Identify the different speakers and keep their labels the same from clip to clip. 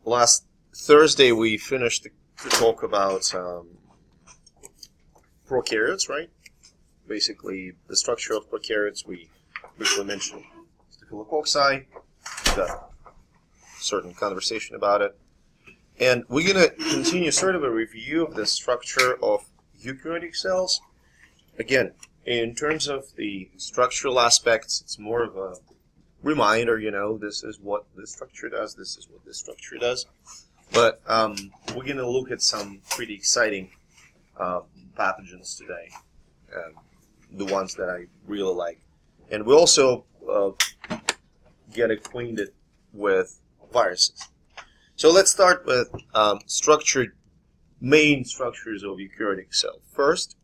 Speaker 1: last Thursday we finished to talk about prokaryotes, right? Basically, the structure of prokaryotes. We briefly mentioned staphylococci, got certain conversation about it. And we're going to continue sort of a review of the structure of eukaryotic cells. Again, in terms of the structural aspects, it's more of a reminder, this is what this structure does, this is what this structure does. But we're going to look at some pretty exciting pathogens today, the ones that I really like. And we'll also get acquainted with viruses. So let's start with main structures of eukaryotic cell. First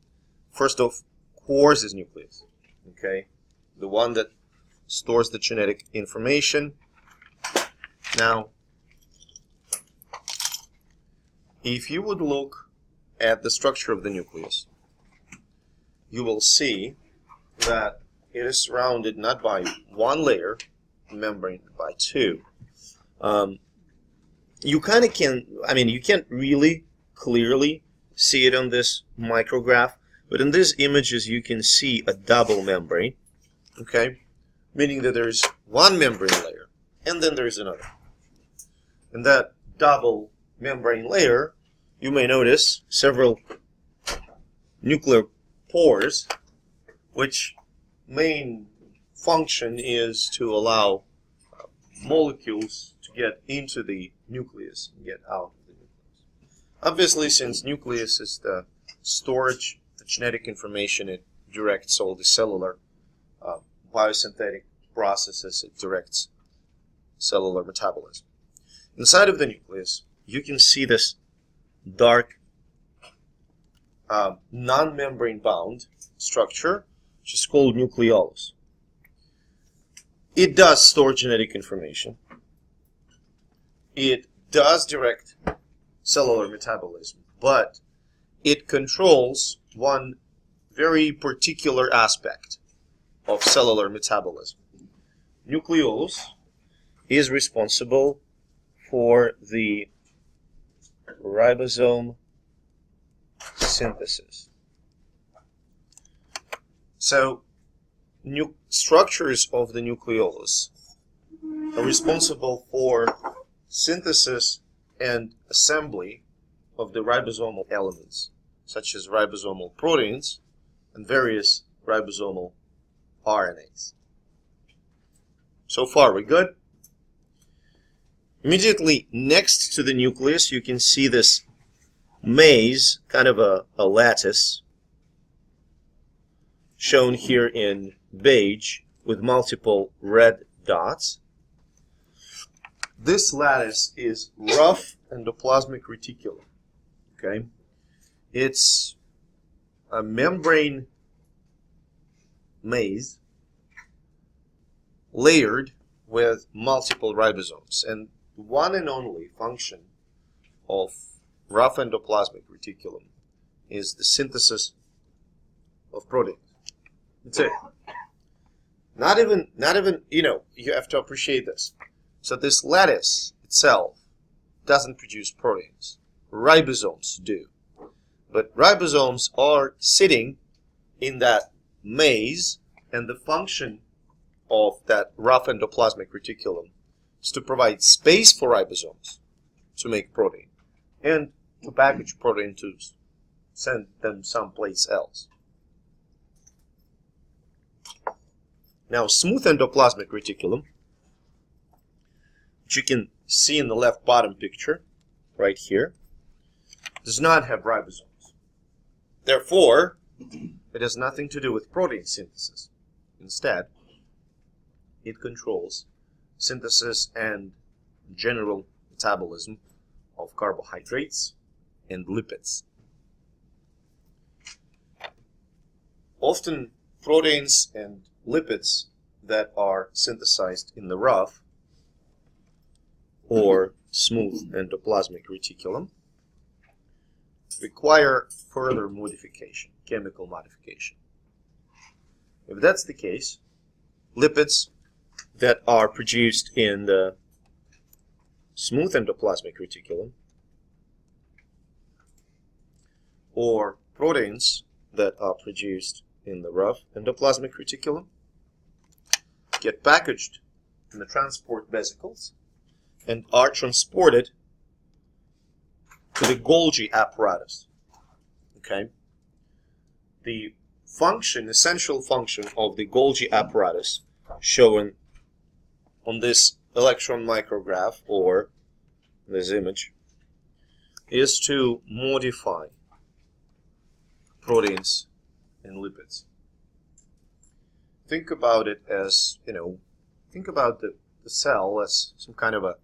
Speaker 1: of course is nucleus. Okay, the one that stores the genetic information. Now, if you would look at the structure of the nucleus, you will see that it is surrounded not by one layer membrane, but by two. You kind of can, you can't really clearly see it on this micrograph, but in these images you can see a double membrane, okay? Meaning that there's one membrane layer, and then there's another. In that double membrane layer, you may notice several nuclear pores, which main function is to allow molecules to get into the nucleus and get out of the nucleus. Obviously, since nucleus is the storage, the genetic information, it directs all the cellular biosynthetic processes, it directs cellular metabolism. Inside of the nucleus, you can see this dark non-membrane bound structure, which is called nucleolus. It does store genetic information. It does direct cellular metabolism, but it controls one very particular aspect of cellular metabolism. Nucleolus is responsible for the ribosome synthesis. So, structures of the nucleolus are responsible for synthesis and assembly of the ribosomal elements, such as ribosomal proteins and various ribosomal RNAs. So far, we good? Immediately next to the nucleus, you can see this maze, kind of a lattice, shown here in beige with multiple red dots. This lattice is rough endoplasmic reticulum. Okay, it's a membrane maze layered with multiple ribosomes, and the one and only function of rough endoplasmic reticulum is the synthesis of proteins. That's it. Not even, you have to appreciate this. So this lattice itself doesn't produce proteins. Ribosomes do. But ribosomes are sitting in that maze, and the function of that rough endoplasmic reticulum is to provide space for ribosomes to make protein and to package protein to send them someplace else. Now, smooth endoplasmic reticulum, which you can see in the left bottom picture, right here, does not have ribosomes. Therefore, it has nothing to do with protein synthesis. Instead, it controls synthesis and general metabolism of carbohydrates and lipids. Often, proteins and lipids that are synthesized in the rough or smooth endoplasmic reticulum require further modification, chemical modification. If that's the case, lipids that are produced in the smooth endoplasmic reticulum, or proteins that are produced in the rough endoplasmic reticulum, get packaged in the transport vesicles, and are transported to the Golgi apparatus. Okay? The function, essential function of the Golgi apparatus, shown on this electron micrograph or this image, is to modify proteins and lipids. Think about it as, think about the cell as some kind of a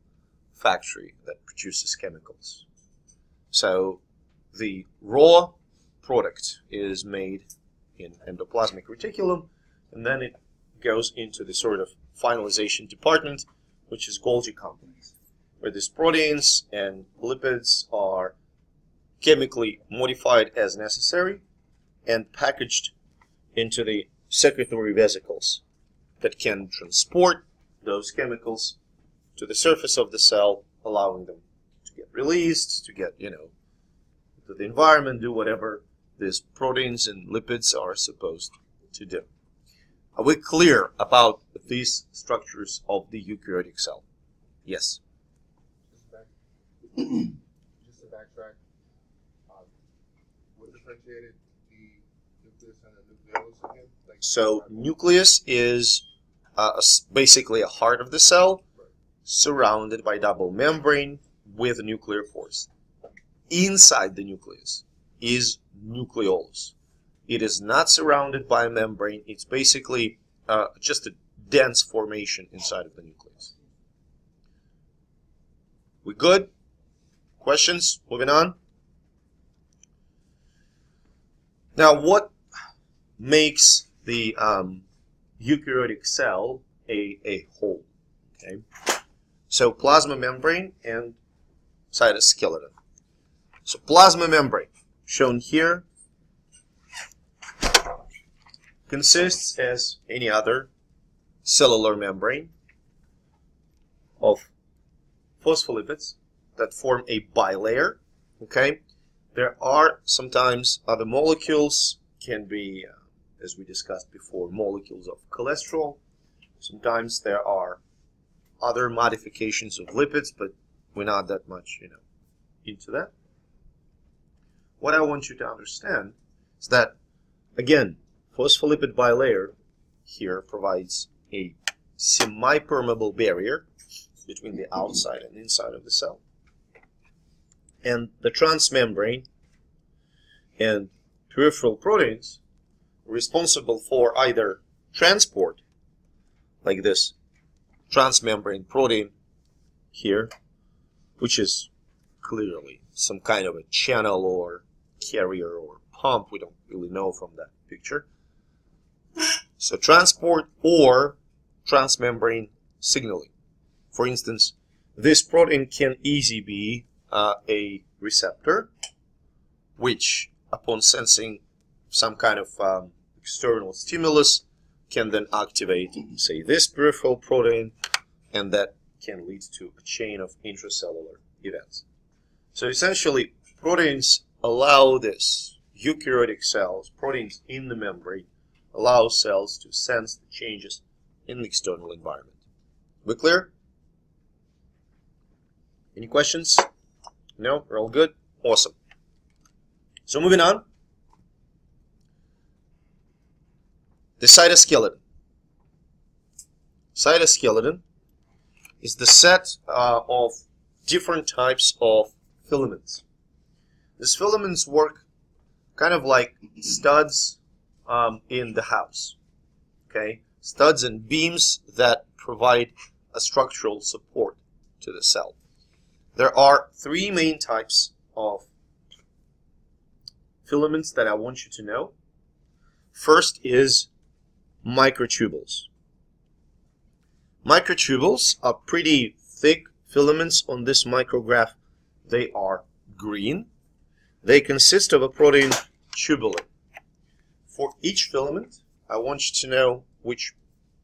Speaker 1: factory that produces chemicals. So the raw product is made in endoplasmic reticulum, and then it goes into the sort of finalization department, which is Golgi complex, where these proteins and lipids are chemically modified as necessary and packaged into the secretory vesicles that can transport those chemicals to the surface of the cell, allowing them to get released, to get, to the environment, do whatever these proteins and lipids are supposed to do. Are we clear about these structures of the eukaryotic cell? Yes?
Speaker 2: Just to backtrack, what differentiated the nucleus and the nucleolus again?
Speaker 1: So nucleus is basically a heart of the cell, surrounded by double membrane with nuclear pores. Inside the nucleus is nucleolus. It is not surrounded by a membrane. It's basically just a dense formation inside of the nucleus. We good? Questions? Moving on. Now, what makes the eukaryotic cell a whole? Okay. So plasma membrane and cytoskeleton. So plasma membrane, shown here, consists, as any other cellular membrane, of phospholipids that form a bilayer. Okay, there are sometimes other molecules, can be, as we discussed before, molecules of cholesterol. Sometimes there are other modifications of lipids, but we're not that much, into that. What I want you to understand is that, again, phospholipid bilayer here provides a semi-permeable barrier between the outside and inside of the cell. And the transmembrane and peripheral proteins are responsible for either transport, like this transmembrane protein here, which is clearly some kind of a channel or carrier or pump. We don't really know from that picture. So transport or transmembrane signaling. For instance, this protein can easily be a receptor, which upon sensing some kind of external stimulus can then activate, say, this peripheral protein, and that can lead to a chain of intracellular events. So essentially, proteins allow this, eukaryotic cells, proteins in the membrane, allow cells to sense the changes in the external environment. We clear? Any questions? No? We're all good? Awesome. So moving on. The cytoskeleton. Cytoskeleton is the set of different types of filaments. These filaments work kind of like studs in the house. Okay? Studs and beams that provide a structural support to the cell. There are three main types of filaments that I want you to know. First is microtubules. Microtubules are pretty thick filaments on this micrograph. They are green. They consist of a protein tubulin. For each filament, I want you to know which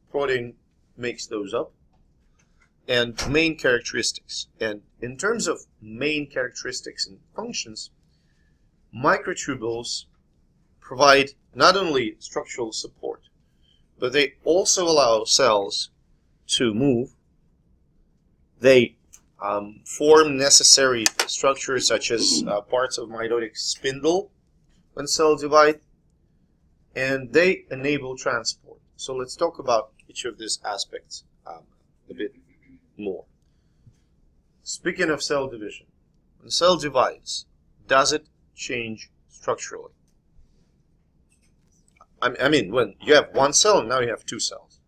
Speaker 1: protein makes those up. and main characteristics. And in terms of main characteristics and functions, microtubules provide not only structural support, but they also allow cells to move. They form necessary structures such as parts of mitotic spindle when cells divide, and they enable transport. So let's talk about each of these aspects a bit more. Speaking of cell division, when cell divides, does it change structurally? I mean, when you have one cell and now you have two cells,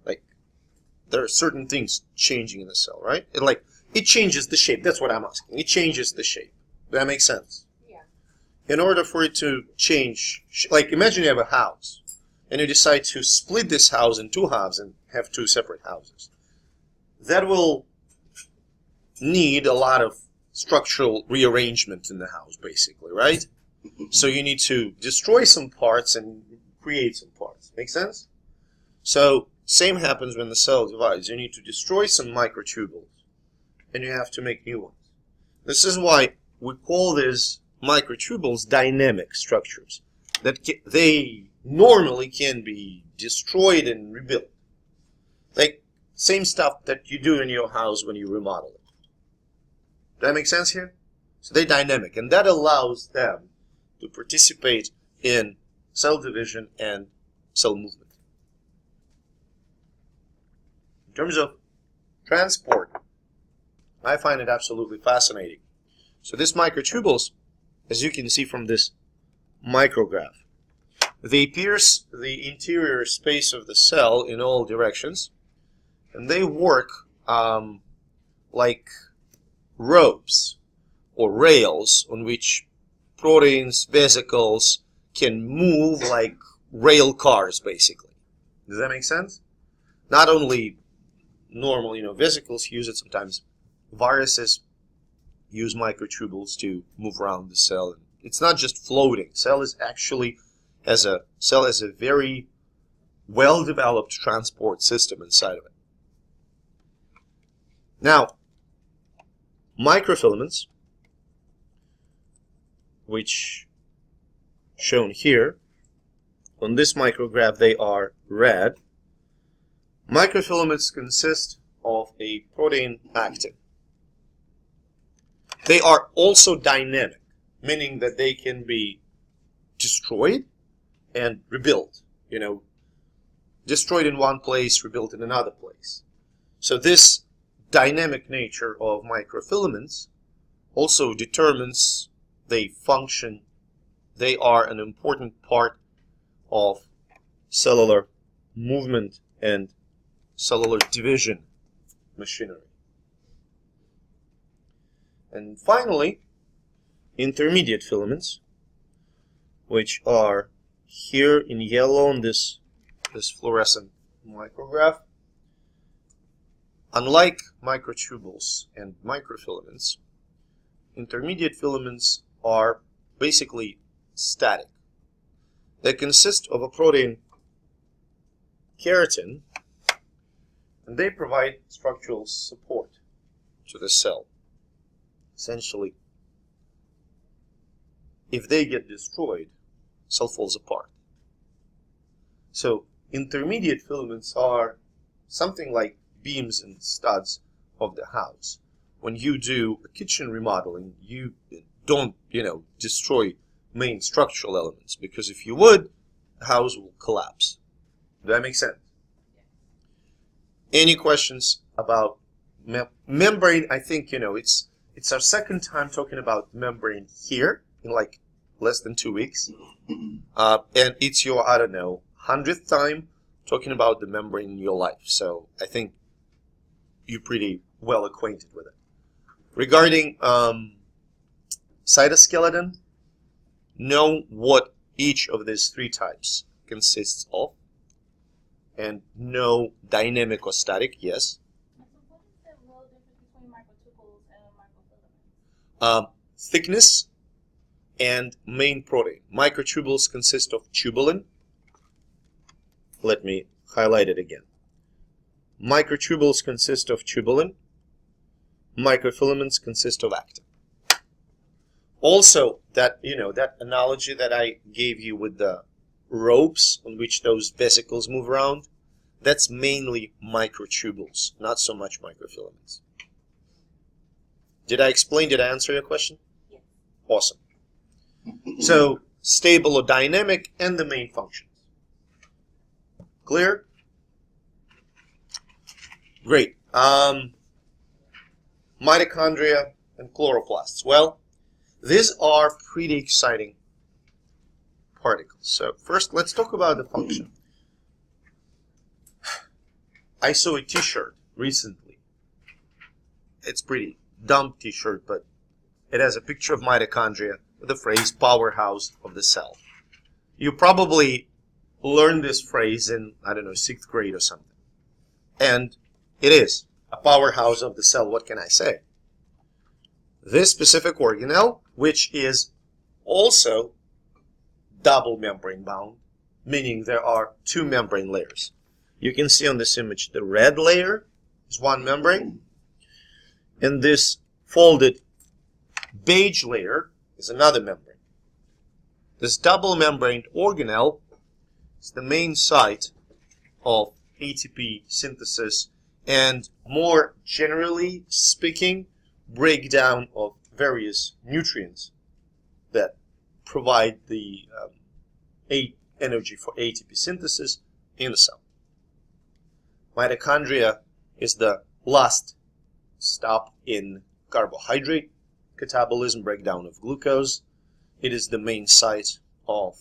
Speaker 1: like there are certain things changing in the cell, right? It changes the shape. That's what I'm asking. It changes the shape. Does that make sense?
Speaker 3: Yeah.
Speaker 1: In order for it to change, like imagine you have a house and you decide to split this house in two halves and have two separate houses. That will need a lot of structural rearrangement in the house, basically, right? So you need to destroy some parts and create some parts. Make sense? So same happens when the cell divides. You need to destroy some microtubules and you have to make new ones. This is why we call these microtubules dynamic structures, that they normally can be destroyed and rebuilt. Like same stuff that you do in your house when you remodel it. Does that make sense here? So they're dynamic, and that allows them to participate in cell division and cell movement. In terms of transport, I find it absolutely fascinating. So these microtubules, as you can see from this micrograph, they pierce the interior space of the cell in all directions, and they work like ropes or rails on which proteins, vesicles can move like rail cars, basically. Does that make sense? Not only normal, vesicles use it, sometimes viruses use microtubules to move around the cell. It's not just floating. Cell has a very well-developed transport system inside of it. Now, microfilaments, which shown here on this micrograph, they are red. Microfilaments consist of a protein actin. They are also dynamic, meaning that they can be destroyed and rebuilt. Destroyed in one place, rebuilt in another place. So this dynamic nature of microfilaments also determines they function. They are an important part of cellular movement and cellular division machinery. And finally, intermediate filaments, which are here in yellow on this fluorescent micrograph. Unlike microtubules and microfilaments, intermediate filaments are basically static. They consist of a protein keratin, and they provide structural support to the cell. Essentially, if they get destroyed, cell falls apart. So intermediate filaments are something like beams and studs of the house. When you do a kitchen remodeling, you don't, destroy main structural elements, because if you would, the house will collapse. Does that make sense? Any questions about membrane? I think, it's our second time talking about membrane here in like less than 2 weeks. And it's your, 100th time talking about the membrane in your life. So I think you're pretty well acquainted with it. Regarding cytoskeleton, know what each of these three types consists of, and know dynamic or static, yes.
Speaker 3: So what is the real difference between microtubules and microfilaments?
Speaker 1: Thickness and main protein. Microtubules consist of tubulin. Let me highlight it again. Microtubules consist of tubulin. Microfilaments consist of actin. Also, that analogy that I gave you with the ropes on which those vesicles move around, that's mainly microtubules, not so much microfilaments. Did I explain? Did I answer your question?
Speaker 3: Yes.
Speaker 1: Awesome. So, stable or dynamic and the main functions. Clear? Great. Mitochondria and chloroplasts. Well, these are pretty exciting particles. So first, let's talk about the function. I saw a t-shirt recently. It's pretty dumb t-shirt, but it has a picture of mitochondria with the phrase powerhouse of the cell. You probably learned this phrase in, I don't know, 6th grade or something. And it is a powerhouse of the cell. What can I say? This specific organelle, which is also double membrane bound, meaning there are 2 membrane layers. You can see on this image the red layer is one membrane, and this folded beige layer is another membrane. This double membraned organelle is the main site of ATP synthesis and, more generally speaking, breakdown of various nutrients that provide the energy for ATP synthesis in the cell. Mitochondria is the last stop in carbohydrate catabolism, breakdown of glucose. It is the main site of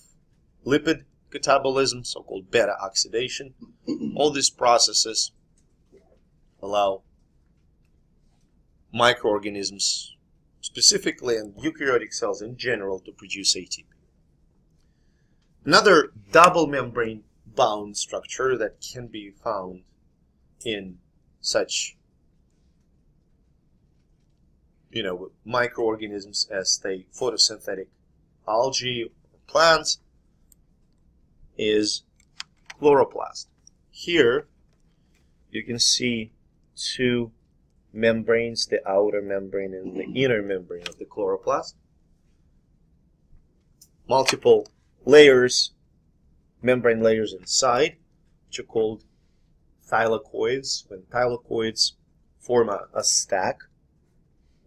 Speaker 1: lipid catabolism, so-called beta oxidation. All these processes allow microorganisms, specifically and eukaryotic cells in general, to produce ATP. Another double membrane bound structure that can be found in such microorganisms as the photosynthetic algae or plants is chloroplast. Here you can see 2 membranes, the outer membrane and the inner membrane of the chloroplast. Multiple layers, membrane layers inside, which are called thylakoids. When thylakoids form a stack,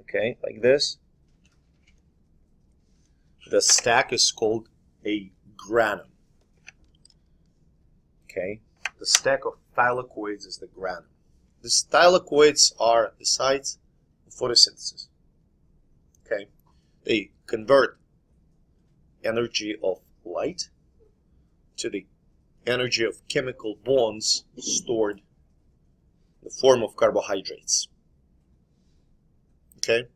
Speaker 1: okay, like this, the stack is called a granum. Okay, the stack of thylakoids is the granum. These thylakoids are the sites of photosynthesis. Okay, they convert energy of light to the energy of chemical bonds stored in the form of carbohydrates. Okay,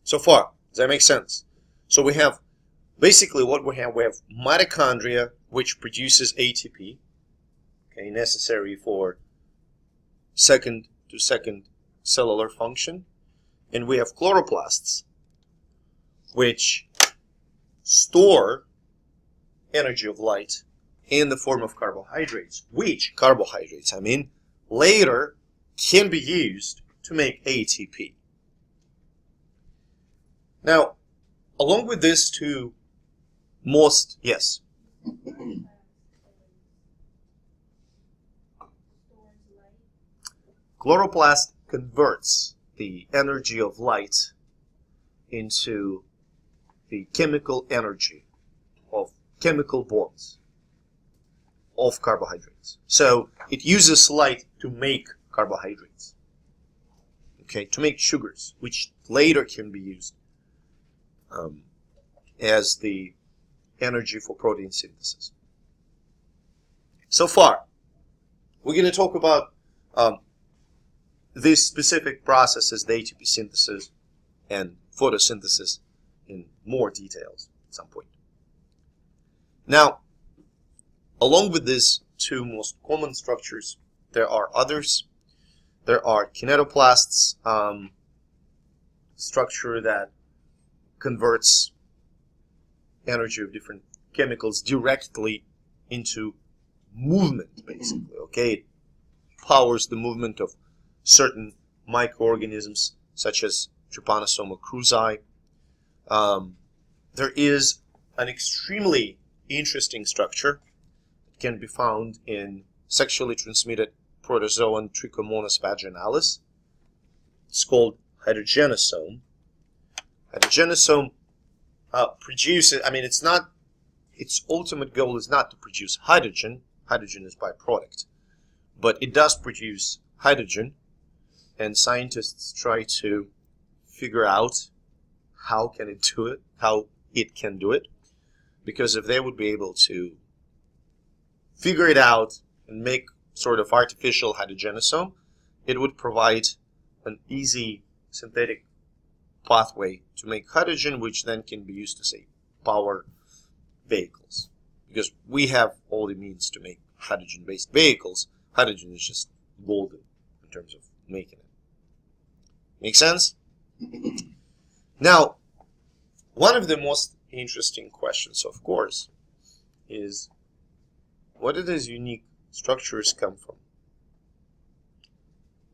Speaker 1: so far, does that make sense? So we have, basically what we have mitochondria, which produces ATP, okay, necessary for second to second cellular function, and we have chloroplasts, which store energy of light in the form of carbohydrates, which carbohydrates, later can be used to make ATP. Now, along with these 2 most, yes? Chloroplast converts the energy of light into the chemical energy of chemical bonds of carbohydrates. So it uses light to make carbohydrates, okay, to make sugars, which later can be used as the energy for protein synthesis. So far, we're going to talk about these specific processes, the ATP synthesis and photosynthesis, in more details at some point. Now, along with these 2 most common structures, there are others. There are kinetoplasts, structure that converts energy of different chemicals directly into movement, basically. Okay, it powers the movement of certain microorganisms, such as Trypanosoma cruzi. There is an extremely interesting structure that can be found in sexually transmitted protozoan Trichomonas vaginalis. It's called heterogenosome. Heterogenosome produces, its ultimate goal is not to produce hydrogen. Hydrogen is byproduct. But it does produce hydrogen, and scientists try to figure out how can it do it, how it can do it. Because if they would be able to figure it out and make sort of artificial hydrogenosome, it would provide an easy synthetic pathway to make hydrogen, which then can be used to, say, power vehicles. Because we have all the means to make hydrogen-based vehicles. Hydrogen is just golden in terms of making it. Make sense? Now, one of the most interesting questions, of course, is where do these unique structures come from?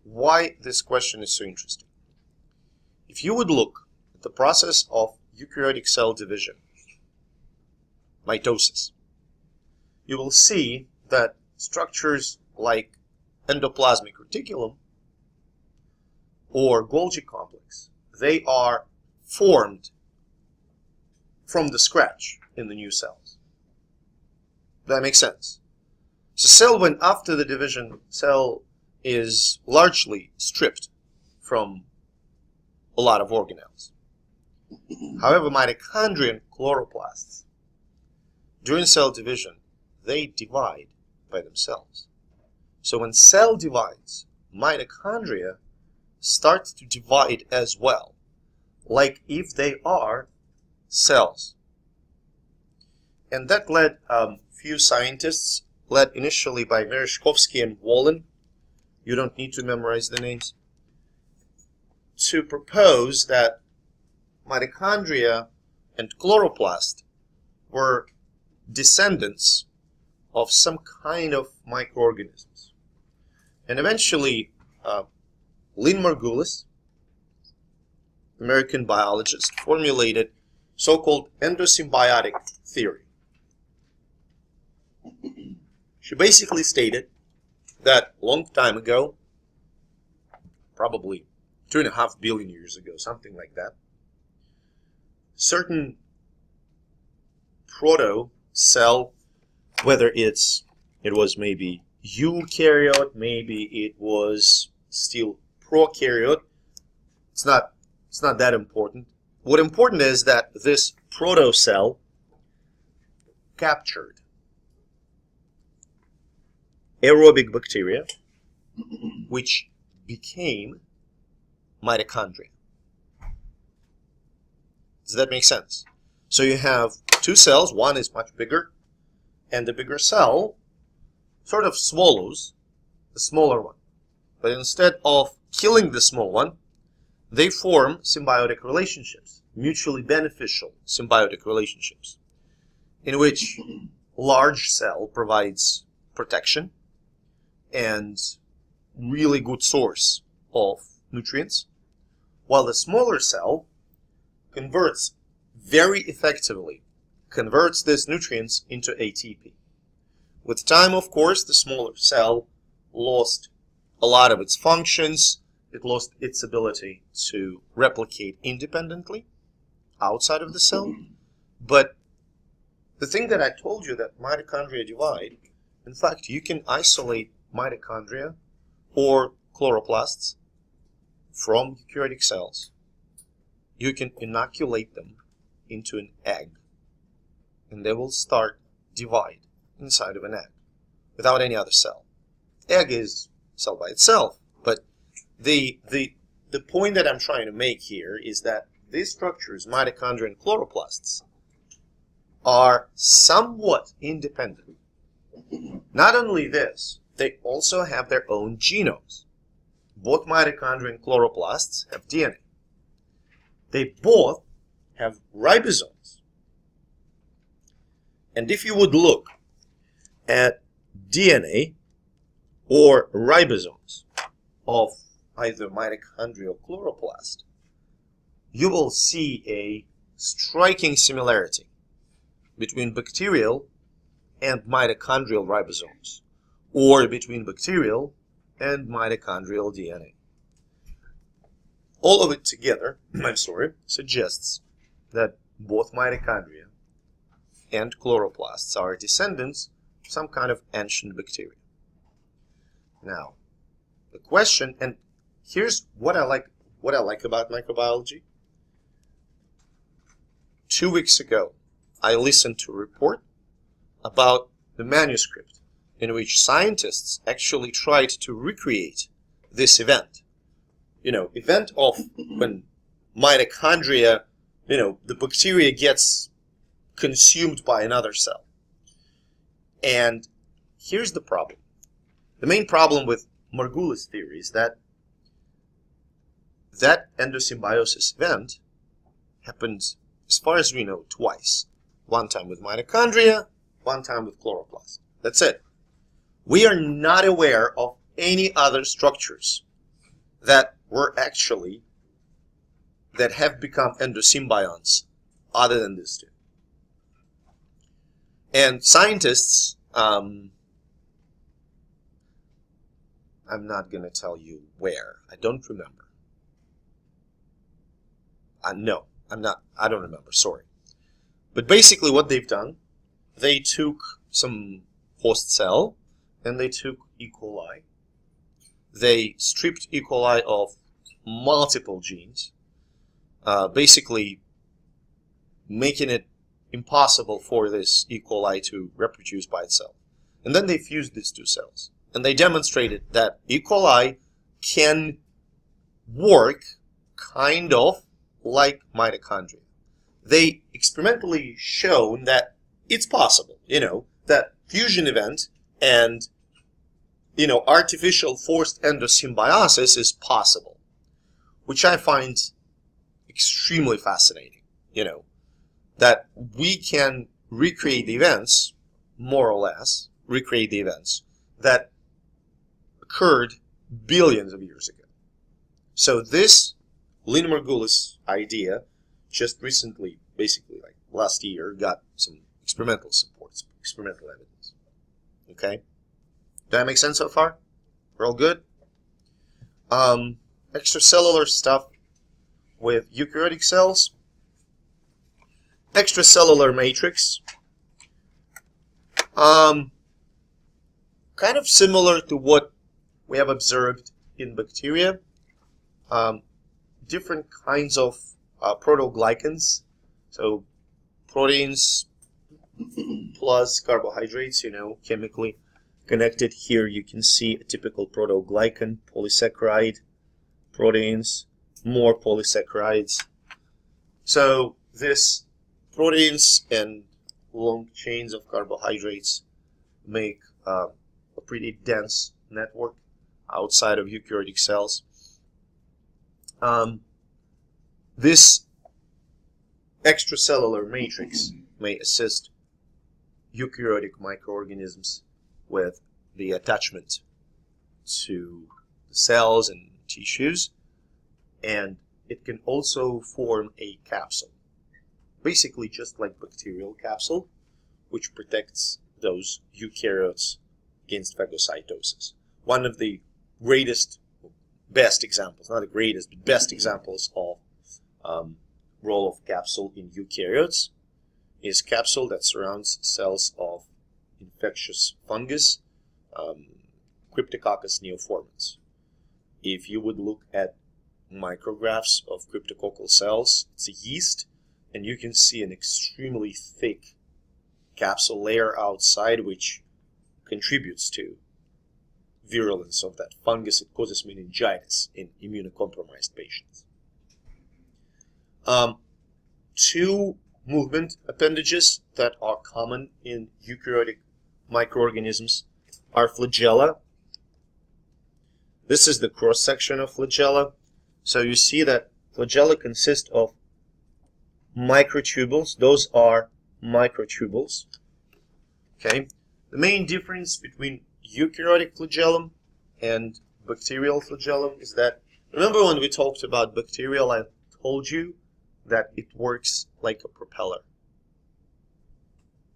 Speaker 1: Why this question is so interesting? If you would look at the process of eukaryotic cell division, mitosis, you will see that structures like endoplasmic reticulum or Golgi complex, they are formed from the scratch in the new cells. That makes sense. So cell, when after the division, cell is largely stripped from a lot of organelles. However, mitochondria and chloroplasts, during cell division, they divide by themselves. So when cell divides, mitochondria start to divide as well, like if they are cells. And that led few scientists, led initially by Merezhkovsky and Wallin, you don't need to memorize the names, to propose that mitochondria and chloroplast were descendants of some kind of microorganisms. And eventually, Lynn Margulis, American biologist, formulated so-called endosymbiotic theory. She basically stated that a long time ago, probably 2.5 billion years ago, something like that, certain proto-cell, whether it was maybe eukaryote, maybe it was still prokaryote, it's not that important. What important is that this proto-cell captured aerobic bacteria, which became mitochondria. Does that make sense? So you have two cells, one is much bigger, and the bigger cell sort of swallows the smaller one. But instead of killing the small one, they form symbiotic relationships, mutually beneficial symbiotic relationships, in which large cell provides protection and really good source of nutrients, while the smaller cell converts very effectively, converts these nutrients into ATP. With time, of course, the smaller cell lost a lot of its functions. It lost its ability to replicate independently outside of the cell. But the thing that I told you, that mitochondria divide, in fact, you can isolate mitochondria or chloroplasts from eukaryotic cells. You can inoculate them into an egg, and they will start divide inside of an egg without any other cell. Egg is cell by itself, but the point that I'm trying to make here is that these structures, mitochondria and chloroplasts, are somewhat independent. Not only this, they also have their own genomes. Both mitochondria and chloroplasts have DNA. They both have ribosomes. And if you would look at DNA or ribosomes of either mitochondrial chloroplast, you will see a striking similarity between bacterial and mitochondrial ribosomes, or between bacterial and mitochondrial DNA. All of it together, suggests that both mitochondria and chloroplasts are descendants of some kind of ancient bacteria. Now, the question, and here's what I like about microbiology. 2 weeks ago, I listened to a report about the manuscript in which scientists actually tried to recreate this event. Event of when mitochondria, the bacteria gets consumed by another cell. And here's the problem. The main problem with Margulis theory is that endosymbiosis event happened, as far as we know, twice. One time with mitochondria, one time with chloroplast. That's it. We are not aware of any other structures that have become endosymbionts other than these two. And scientists, I'm not going to tell you where. I don't remember. No, I'm not. I don't remember. Sorry. But basically what they've done, they took some host cell and they took E. coli. They stripped E. coli of multiple genes, basically making it impossible for this E. coli to reproduce by itself. And then they fused these two cells. And they demonstrated that E. coli can work kind of like mitochondria. They experimentally shown that it's possible, that fusion event and, artificial forced endosymbiosis is possible, which I find extremely fascinating, that we can recreate the events, more or less, recreate the events that occurred billions of years ago. So this Lynn Margulis idea just recently, basically like last year, got some experimental support, experimental evidence. Okay? Does that make sense so far? We're all good? Extracellular stuff with eukaryotic cells. Extracellular matrix. Kind of similar to what we have observed in bacteria. Different kinds of protoglycans. So proteins plus carbohydrates, chemically connected. Here you can see a typical protoglycan, polysaccharide, proteins, more polysaccharides. So this proteins and long chains of carbohydrates make a pretty dense network outside of eukaryotic cells. This extracellular matrix may assist eukaryotic microorganisms with the attachment to the cells and tissues, and it can also form a capsule, basically just like bacterial capsule, which protects those eukaryotes against phagocytosis. One of the best examples, not the greatest, but best examples of role of capsule in eukaryotes is capsule that surrounds cells of infectious fungus, Cryptococcus neoformans. If you would look at micrographs of cryptococcal cells, it's a yeast, and you can see an extremely thick capsule layer outside which contributes to virulence of that fungus. It causes meningitis in immunocompromised patients. Two movement appendages that are common in eukaryotic microorganisms are flagella. This is the cross-section of flagella. So you see that flagella consist of microtubules. Those are microtubules. Okay. The main difference between eukaryotic flagellum and bacterial flagellum is that, remember when we talked about bacterial, I told you that it works like a propeller.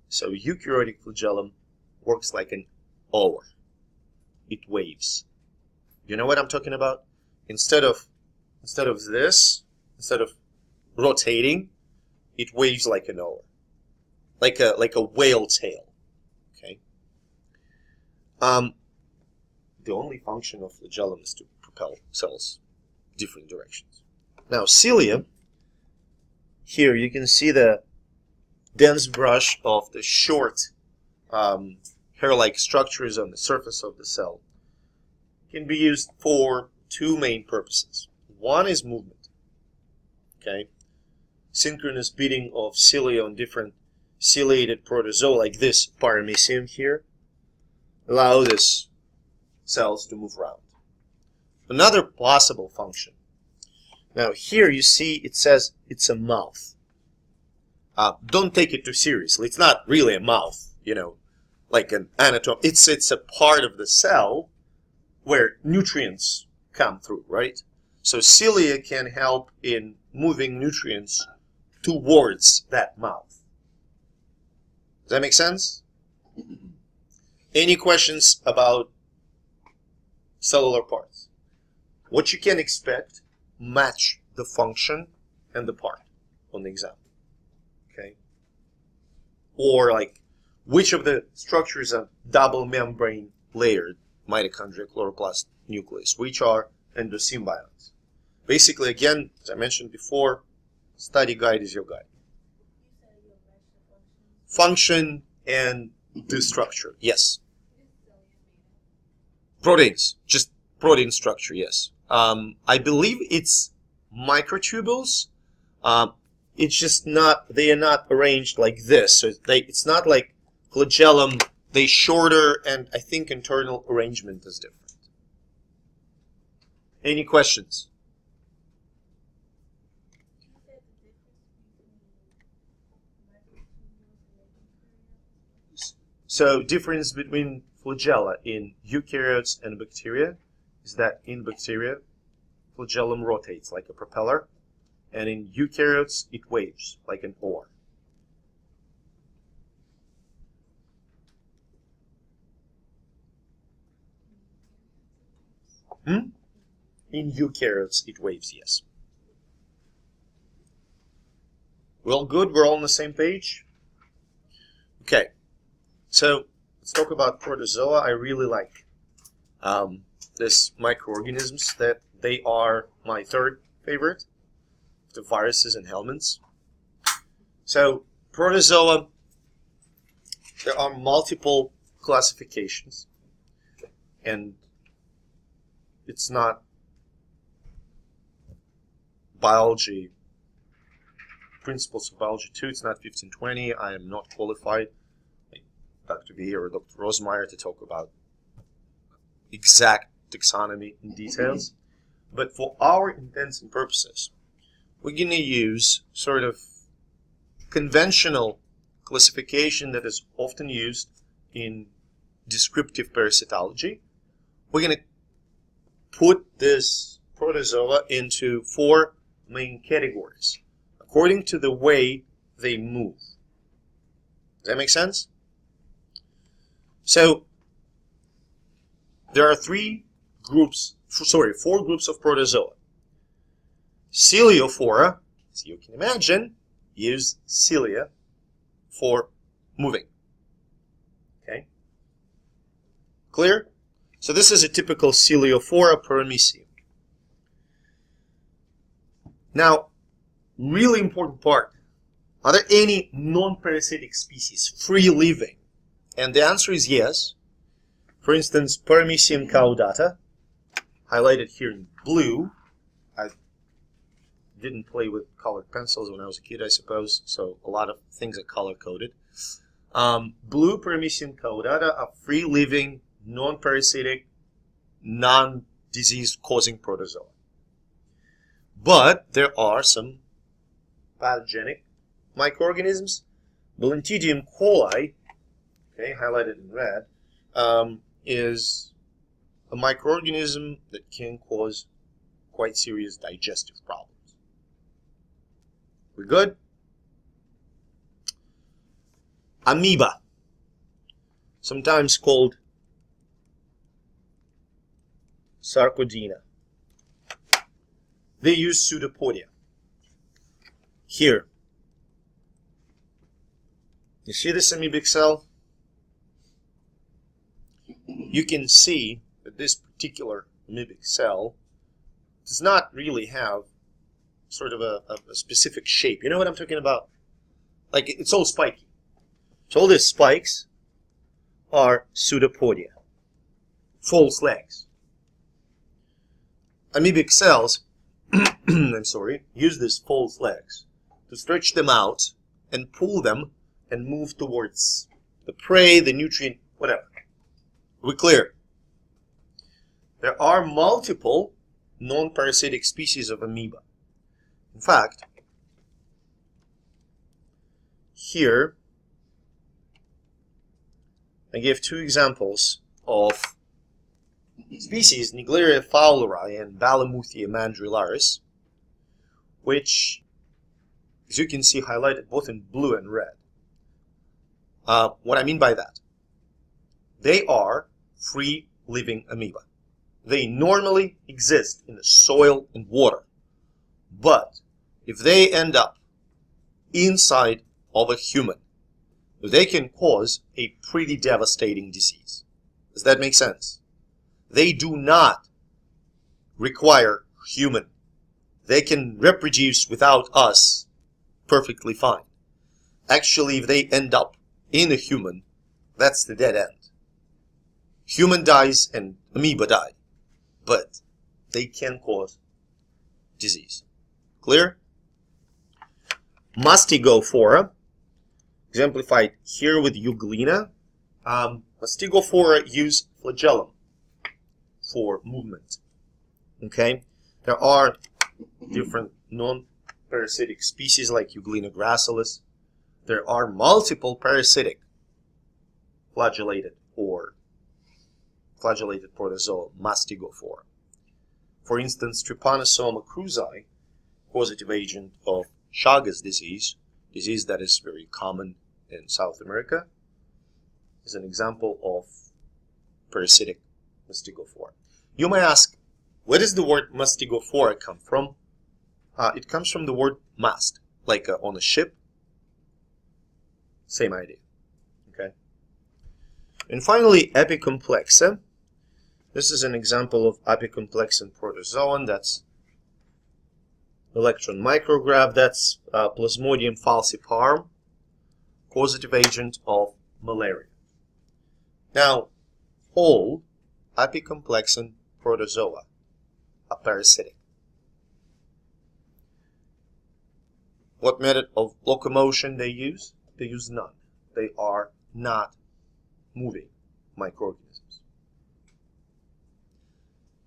Speaker 1: So eukaryotic flagellum works like an oar. It waves. You know what I'm talking about? Instead of rotating, it waves like an oar, like a whale tail. Okay. The only function of flagellum is to propel cells different directions. Now cilia, here you can see the dense brush of the short hair-like structures on the surface of the cell. Can be used for two main purposes. One is movement. Okay, synchronous beating of cilia on different ciliated protozoa, like this paramecium here, allow these cells to move around. Another possible function. Now here you see it says it's a mouth. Don't take it too seriously. It's not really a mouth, you know, like an anatomy. It's a part of the cell where nutrients come through, right? So cilia can help in moving nutrients towards that mouth. Does that make sense? Any questions about cellular parts? What you can expect match the function and the part on the exam. Okay? Or like, which of the structures are double membrane layered? Mitochondria, chloroplast, nucleus, which are endosymbionts. Basically, again, as I mentioned before, study guide is your guide. Function and the structure, yes. Proteins, just protein structure, yes. I believe it's microtubules. It's just not, they are not arranged like this. So it's not like flagellum. They shorter, and I think internal arrangement is different. Any questions? So difference between flagella in eukaryotes and bacteria is that in bacteria, flagellum rotates like a propeller, and in eukaryotes, it waves like an oar. In eukaryotes, it waves, yes. We're all good? We're all on the same page? Okay. So, let's talk about protozoa. I really like these microorganisms. That they are my third favorite, the viruses and helminths. So, protozoa, there are multiple classifications. And it's not biology, principles of biology 2, it's not 1520. I am not qualified, like Dr. B or Dr. Rosemeyer, to talk about exact taxonomy in details. But for our intents and purposes, we're going to use sort of conventional classification that is often used in descriptive parasitology. We're going to put this protozoa into 4 main categories according to the way they move. Does that make sense? So there are 4 groups of protozoa. Celiophora, as you can imagine, use cilia for moving. Okay? Clear? So this is a typical Celiophora paramecium. Now, really important part. Are there any non-parasitic species free living? And the answer is yes. For instance, Paramecium caudata, highlighted here in blue. I didn't play with colored pencils when I was a kid, I suppose, so a lot of things are color-coded. Blue Paramecium caudata are free-living, non-parasitic, non-disease-causing protozoa. But there are some pathogenic microorganisms. Balantidium coli, okay, highlighted in red, is a microorganism that can cause quite serious digestive problems. We good? Amoeba, sometimes called sarcodina. They use pseudopodia. Here, you see this amoebic cell? You can see that this particular amoebic cell does not really have sort of a specific shape. You know what I'm talking about? Like, it's all spiky. So all these spikes are pseudopodia, false legs. Amoebic cells, I'm sorry, use these false legs to stretch them out and pull them and move towards the prey, the nutrient, whatever. We're clear? There are multiple non-parasitic species of amoeba. In fact, here I give two examples of species, Naegleria fowleri and Balamuthia mandrillaris, which, as you can see, highlighted both in blue and red. What I mean by that, they are free-living amoeba. They normally exist in the soil and water, but if they end up inside of a human, they can cause a pretty devastating disease. Does that make sense? They do not require human. They can reproduce without us perfectly fine. Actually, if they end up in a human, that's the dead end. Human dies and amoeba die, but they can cause disease. Clear? Mastigophora, exemplified here with Euglena. Mastigophora use flagellum for movement. Okay? There are different non-parasitic species like Euglena gracilis. There are multiple parasitic flagellated or flagellated protozoa, Mastigophora. For instance, Trypanosoma cruzi, causative agent of Chagas disease that is very common in South America, is an example of parasitic Mastigophora. You may ask, where does the word Mastigophora come from? It comes from the word mast, like on a ship. Same idea. Okay. And finally, Epicomplexa. This is an example of Epicomplexan protozoan. That's electron micrograph. That's Plasmodium falciparum, causative agent of malaria. Now, all Epicomplexan protozoa are parasitic. What method of locomotion they use? They use none. They are not moving microorganisms.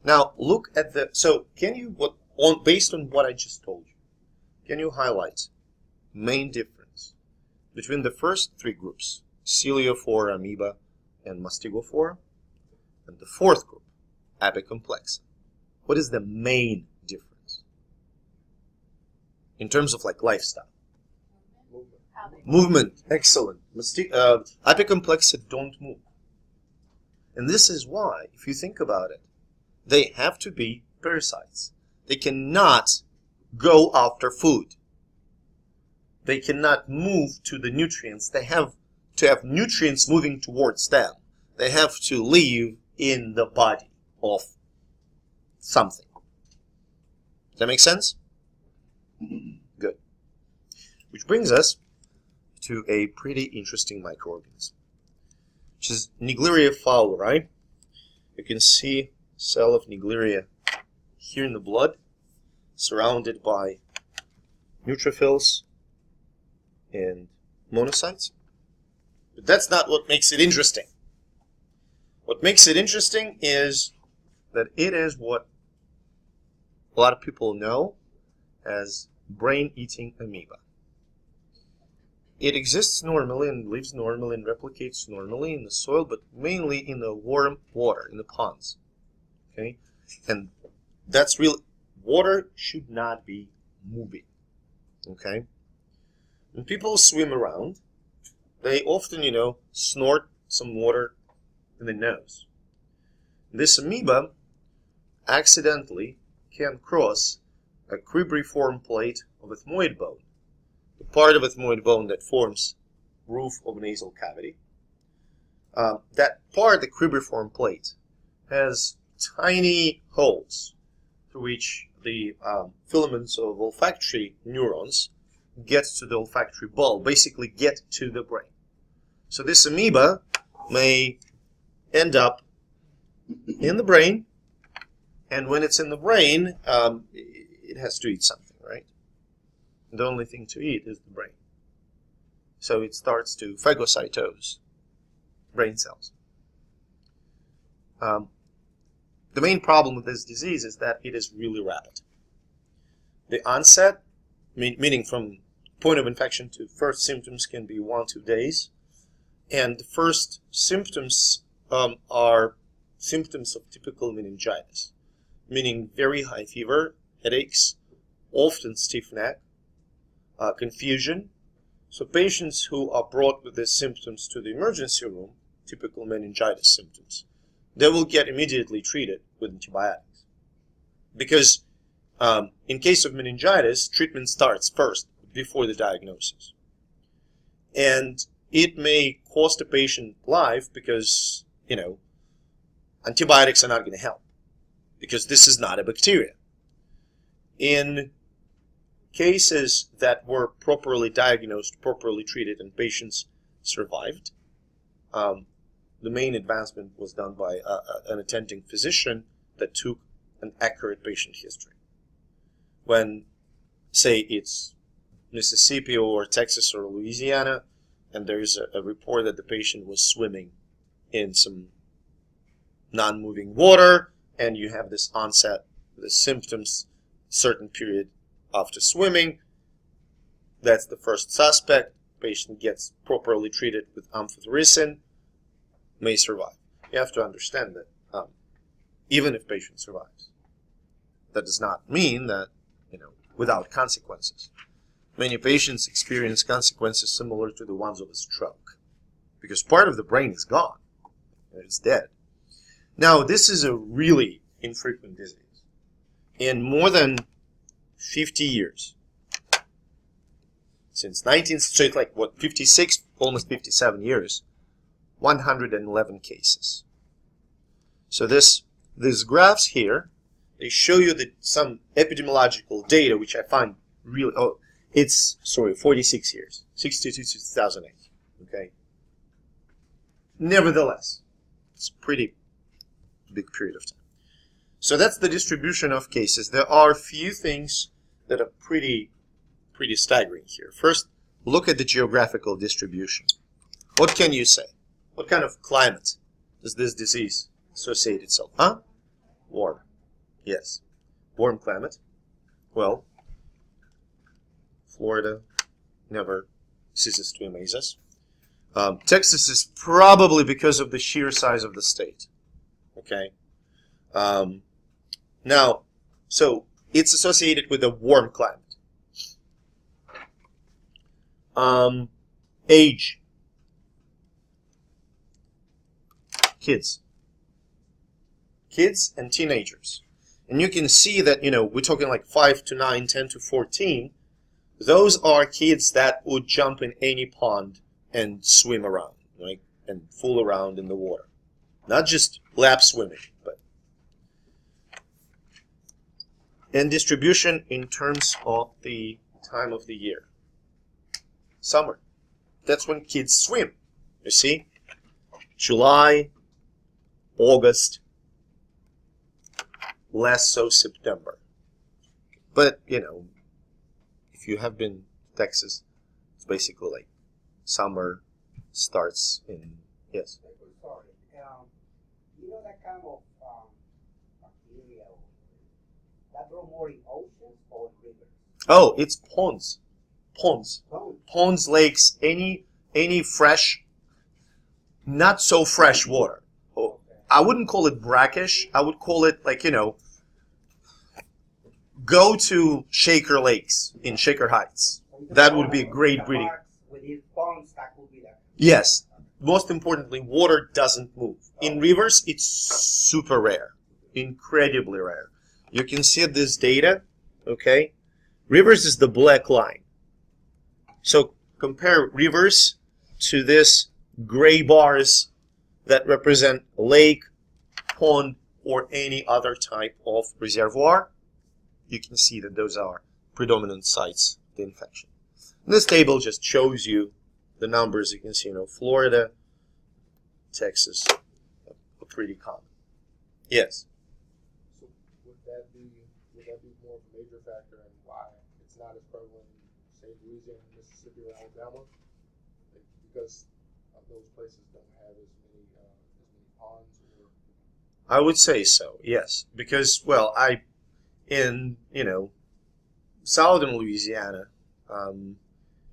Speaker 1: Now look at the, so can you, based on what I just told you, can you highlight main difference between the first three groups, Coeliophora, amoeba, and Mastigophora, and the fourth group, Epicomplexa? What is the main difference in terms of like lifestyle? Movement, excellent. Epicomplexa don't move. And this is why, if you think about it, they have to be parasites. They cannot go after food. They cannot move to the nutrients. They have to have nutrients moving towards them. They have to live in the body of something. Does that make sense? Good. Which brings us to a pretty interesting microorganism, which is Naegleria fowleri. You can see cell of Naegleria here in the blood, surrounded by neutrophils and monocytes. But that's not what makes it interesting. What makes it interesting is that it is what a lot of people know as brain-eating amoeba. It exists normally and lives normally and replicates normally in the soil, but mainly in the warm water, in the ponds. Okay, and that's real. Water should not be moving. Okay, when people swim around, they often, snort some water in the nose. This amoeba accidentally can cross a cribriform plate of ethmoid bone, the part of ethmoid bone that forms roof of nasal cavity. That part, the cribriform plate, has tiny holes through which the filaments of olfactory neurons get to the olfactory bulb, basically get to the brain. So this amoeba may end up in the brain, and when it's in the brain, it has to eat something, right? The only thing to eat is the brain. So it starts to phagocytose brain cells. The main problem with this disease is that it is really rapid. The onset, meaning from point of infection to first symptoms, can be 1-2 days. And the first symptoms are symptoms of typical meningitis, meaning very high fever, headaches, often stiff neck, confusion. So patients who are brought with these symptoms to the emergency room, typical meningitis symptoms, they will get immediately treated with antibiotics. Because in case of meningitis, treatment starts first, before the diagnosis. And it may cost a patient life because, antibiotics are not going to help. Because this is not a bacteria. In cases that were properly diagnosed, properly treated, and patients survived, the main advancement was done by an attending physician that took an accurate patient history. When, say, it's Mississippi or Texas or Louisiana, and there's a report that the patient was swimming in some non-moving water, and you have this onset, the symptoms, certain period after swimming, that's the first suspect. Patient gets properly treated with amphotericin, may survive. You have to understand that even if patient survives, that does not mean that, without consequences. Many patients experience consequences similar to the ones of a stroke, because part of the brain is gone, and it's dead. Now, this is a really infrequent disease. In more than 50 years, since so it's like, 56, almost 57 years, 111 cases. So these graphs here, they show you some epidemiological data, which I find really, 46 years, 62 to 2008, okay? Nevertheless, it's a pretty big period of time. So that's the distribution of cases. There are a few things that are pretty staggering here. First, look at the geographical distribution. What can you say? What kind of climate does this disease associate itself? Warm. Yes. Warm climate. Well, Florida never ceases to amaze us. Texas is probably because of the sheer size of the state. Okay. Now, so it's associated with a warm climate. Age. Kids and teenagers. And you can see that, we're talking like 5 to 9, 10 to 14. Those are kids that would jump in any pond and swim around, right? And fool around in the water. Not just lap swimming, but. And distribution in terms of the time of the year. Summer. That's when kids swim. You see? July, August, less so September. But, if you have been to Texas, it's basically like summer starts in, yes?
Speaker 4: Sorry. That kind of bacteria that grow more in oceans or in rivers?
Speaker 1: Oh, it's ponds.
Speaker 4: Ponds.
Speaker 1: Ponds, lakes, any fresh, not so fresh water. I wouldn't call it brackish. I would call it like, you know, go to Shaker Lakes in Shaker Heights. That would be a great breeding.
Speaker 4: With these ponds, that could be that.
Speaker 1: Yes. Most importantly, water doesn't move. In rivers, it's super rare. Incredibly rare. You can see this data, okay? Rivers is the black line. So compare rivers to this gray bars that represent a lake, pond, or any other type of reservoir. You can see that those are predominant sites of the infection. This table just shows you the numbers. You can see, you know, Florida, Texas, are pretty common. Yes?
Speaker 2: So would that be more of a major factor in why it's not as prevalent in, say, Louisiana, Mississippi, or Alabama? Because those places don't have as many ponds? Or...
Speaker 1: I would say so, yes. Because, well, in, you know, southern Louisiana,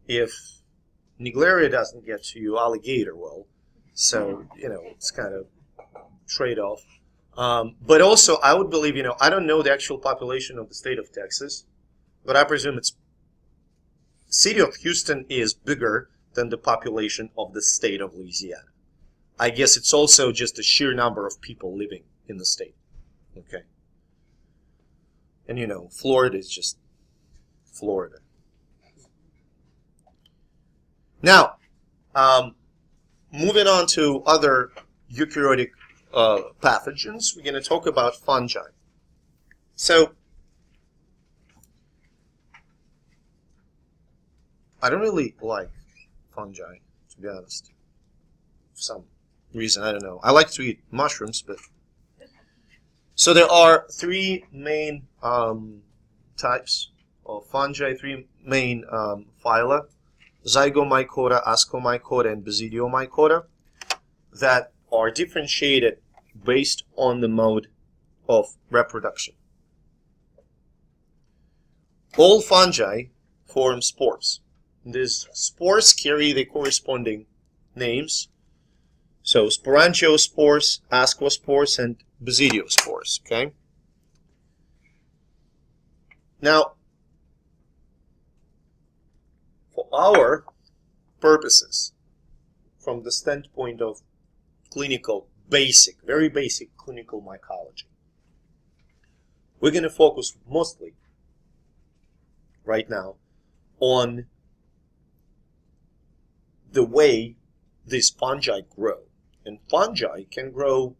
Speaker 1: if Niglaria doesn't get to you, alligator will. So, you know, it's kind of trade-off. But also, I would believe, you know, I don't know the actual population of the state of Texas, but I presume it's city of Houston is bigger than the population of the state of Louisiana. I guess it's also just the sheer number of people living in the state. Okay. And, you know, Florida is just Florida. Now, moving on to other eukaryotic pathogens, we're going to talk about fungi. So, I don't really like fungi, to be honest. For some reason, I don't know. I like to eat mushrooms, but... So there are three main types of fungi, three main phyla. Zygomycota, Ascomycota, and Basidiomycota, that are differentiated based on the mode of reproduction. All fungi form spores. These spores carry the corresponding names. So sporangiospores, ascospores, and basidiospores. Okay. Now, for our purposes, from the standpoint of clinical, very basic clinical mycology, we're going to focus mostly right now on the way these fungi grow. And fungi can grow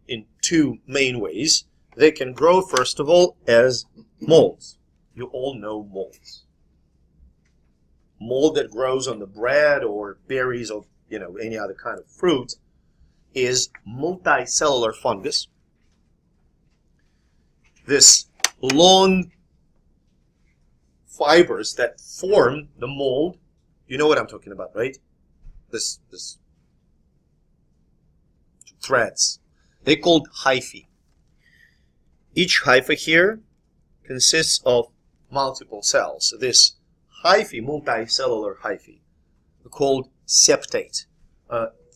Speaker 1: in two main ways. They can grow, first of all, as molds. You all know molds. Mold that grows on the bread or berries of, you know, any other kind of fruit is multicellular fungus. This long fibers that form the mold, you know what I'm talking about, right? This threads. They're called hyphae. Each hypha here consists of multiple cells. This hyphae, multicellular hyphae, are called septate.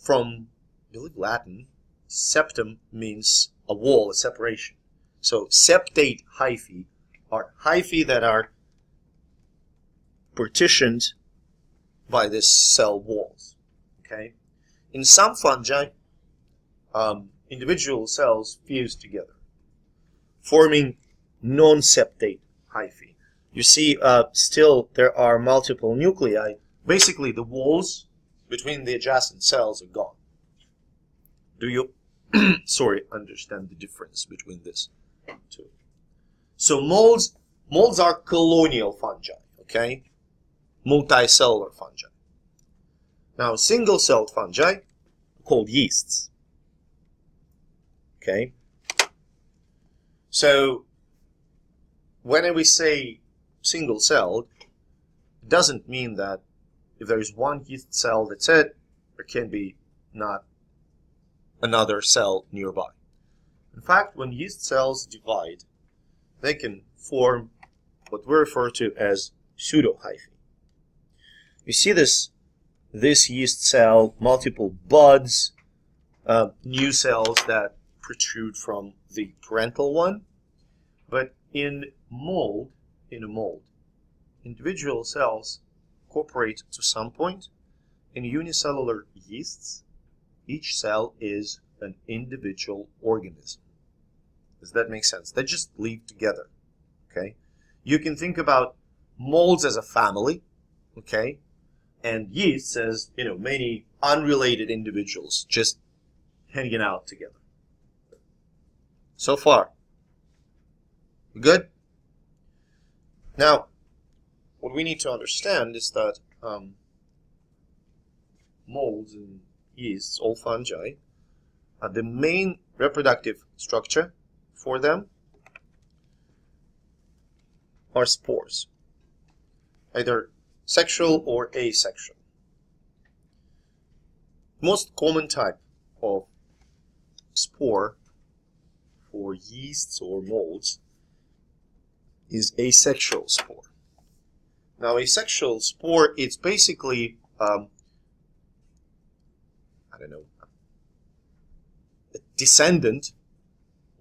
Speaker 1: From, I believe, Latin, septum means a wall, a separation. So septate hyphae are hyphae that are partitioned by these cell walls. Okay. In some fungi, individual cells fuse together, forming non-septate hyphae. You see, still there are multiple nuclei. Basically, the walls between the adjacent cells are gone. Do you, understand the difference between this two? So molds are colonial fungi, okay? Multicellular fungi. Now, single-celled fungi are called yeasts. Okay? So, when we say single-celled, it doesn't mean that if there is one yeast cell, that's it. There can be not another cell nearby. In fact, when yeast cells divide, they can form what we refer to as pseudohyphae. You see this yeast cell, multiple buds, new cells that protrude from the parental one. But in a mold, individual cells cooperate to some point. In unicellular yeasts, each cell is an individual organism. Does that make sense? They just live together. Okay? You can think about molds as a family, okay, and yeasts as, many unrelated individuals just hanging out together. So far, good? Now, what we need to understand is that molds and yeasts, all fungi, the main reproductive structure for them are spores, either sexual or asexual. Most common type of spore for yeasts or molds is asexual spore. Now, asexual spore, it's basically, a descendant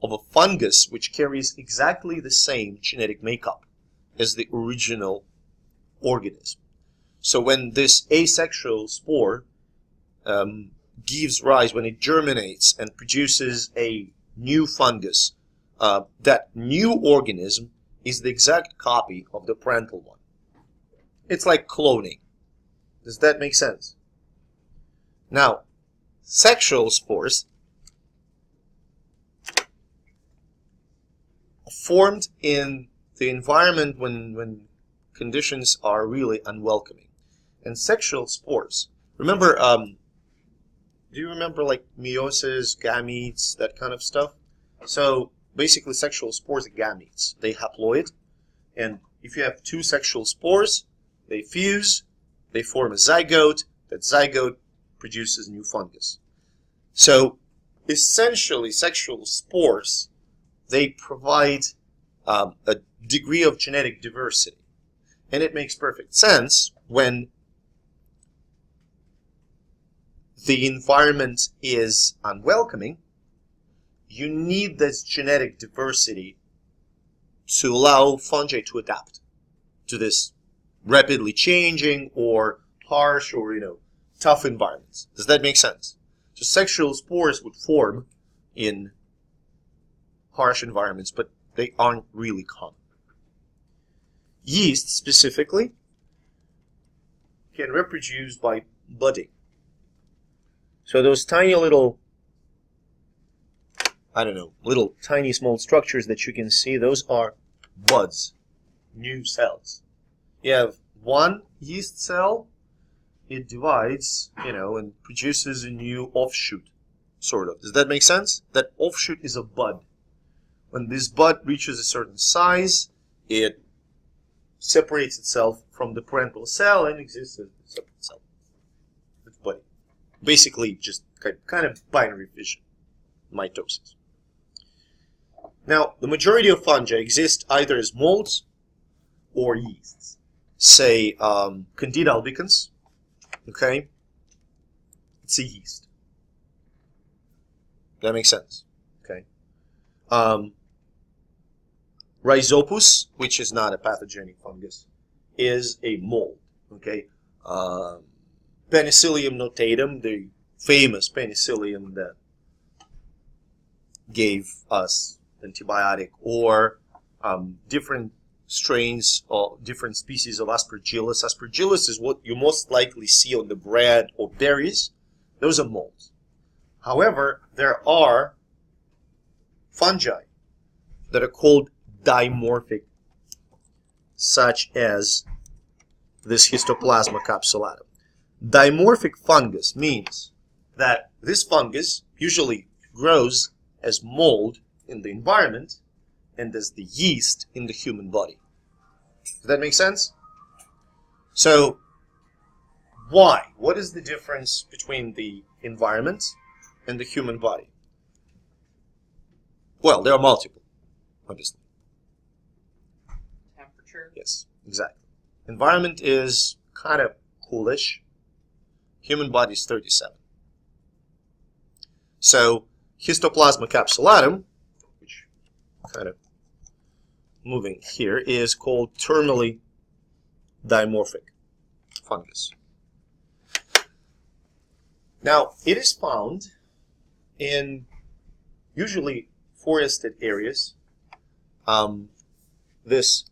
Speaker 1: of a fungus which carries exactly the same genetic makeup as the original organism. So when this asexual spore gives rise, when it germinates and produces a new fungus, that new organism is the exact copy of the parental one. It's like cloning. Does that make sense? Now, sexual spores are formed in the environment when conditions are really unwelcoming. And sexual spores, remember, do you remember like meiosis, gametes, that kind of stuff? So basically sexual spores are gametes. They haploid, and if you have two sexual spores, they fuse, they form a zygote. That zygote produces new fungus. So essentially sexual spores, they provide a degree of genetic diversity. And it makes perfect sense when the environment is unwelcoming. You need this genetic diversity to allow fungi to adapt to this rapidly changing or harsh or tough environments. Does that make sense? So sexual spores would form in harsh environments, but they aren't really common. Yeast specifically can reproduce by budding. So those tiny little, little tiny small structures that you can see, those are buds, new cells. You have one yeast cell, it divides, and produces a new offshoot, sort of. Does that make sense? That offshoot is a bud. When this bud reaches a certain size, it separates itself from the parental cell and exists as a separate cell. That's budding. Basically, just kind of binary fission, mitosis. Now, the majority of fungi exist either as molds or yeasts. Say, Candida albicans, okay? It's a yeast. That makes sense, okay? Rhizopus, which is not a pathogenic fungus, is a mold, okay? Penicillium notatum, the famous penicillium that gave us antibiotic, or different strains or different species of aspergillus. Aspergillus is what you most likely see on the bread or berries. Those are molds. However, there are fungi that are called dimorphic, such as this Histoplasma capsulatum. Dimorphic fungus means that this fungus usually grows as mold in the environment and as the yeast in the human body. Does that make sense? So, why? What is the difference between the environment and the human body? Well, there are multiple, obviously.
Speaker 5: Temperature?
Speaker 1: Yes, exactly. Environment is kind of coolish. Human body is 37. So Histoplasma capsulatum, which kind of moving here, is called terminally dimorphic fungus. Now, it is found in usually forested areas. This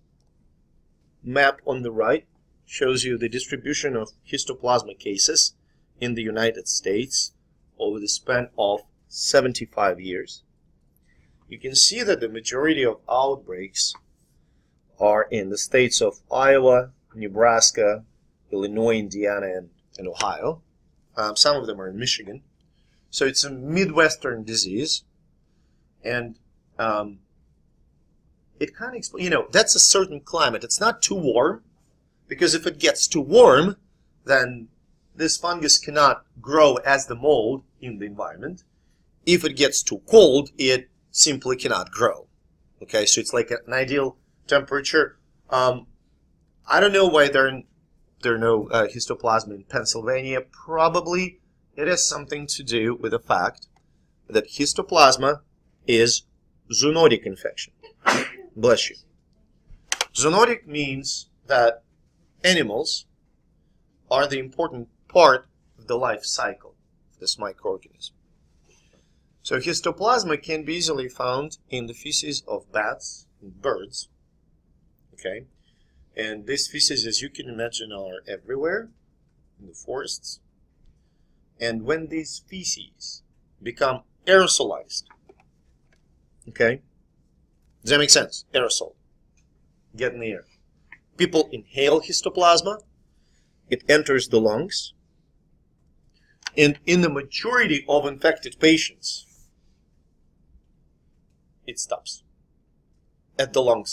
Speaker 1: map on the right shows you the distribution of Histoplasma cases in the United States over the span of 75 years. You can see that the majority of outbreaks are in the states of Iowa, Nebraska, Illinois, Indiana, and Ohio. Some of them are in Michigan. So it's a Midwestern disease, and it kind of, that's a certain climate. It's not too warm, because if it gets too warm, then this fungus cannot grow as the mold in the environment. If it gets too cold, it simply cannot grow. Okay, so it's like an ideal temperature. I don't know why there are no Histoplasma in Pennsylvania. Probably it has something to do with the fact that Histoplasma is zoonotic infection. Bless you. Zoonotic means that animals are the important part of the life cycle of this microorganism. So Histoplasma can be easily found in the feces of bats and birds. Okay, and these feces, as you can imagine, are everywhere in the forests. And when these feces become aerosolized, okay, does that make sense? Aerosol, get in the air. People inhale Histoplasma, it enters the lungs, and in the majority of infected patients, it stops. At the lung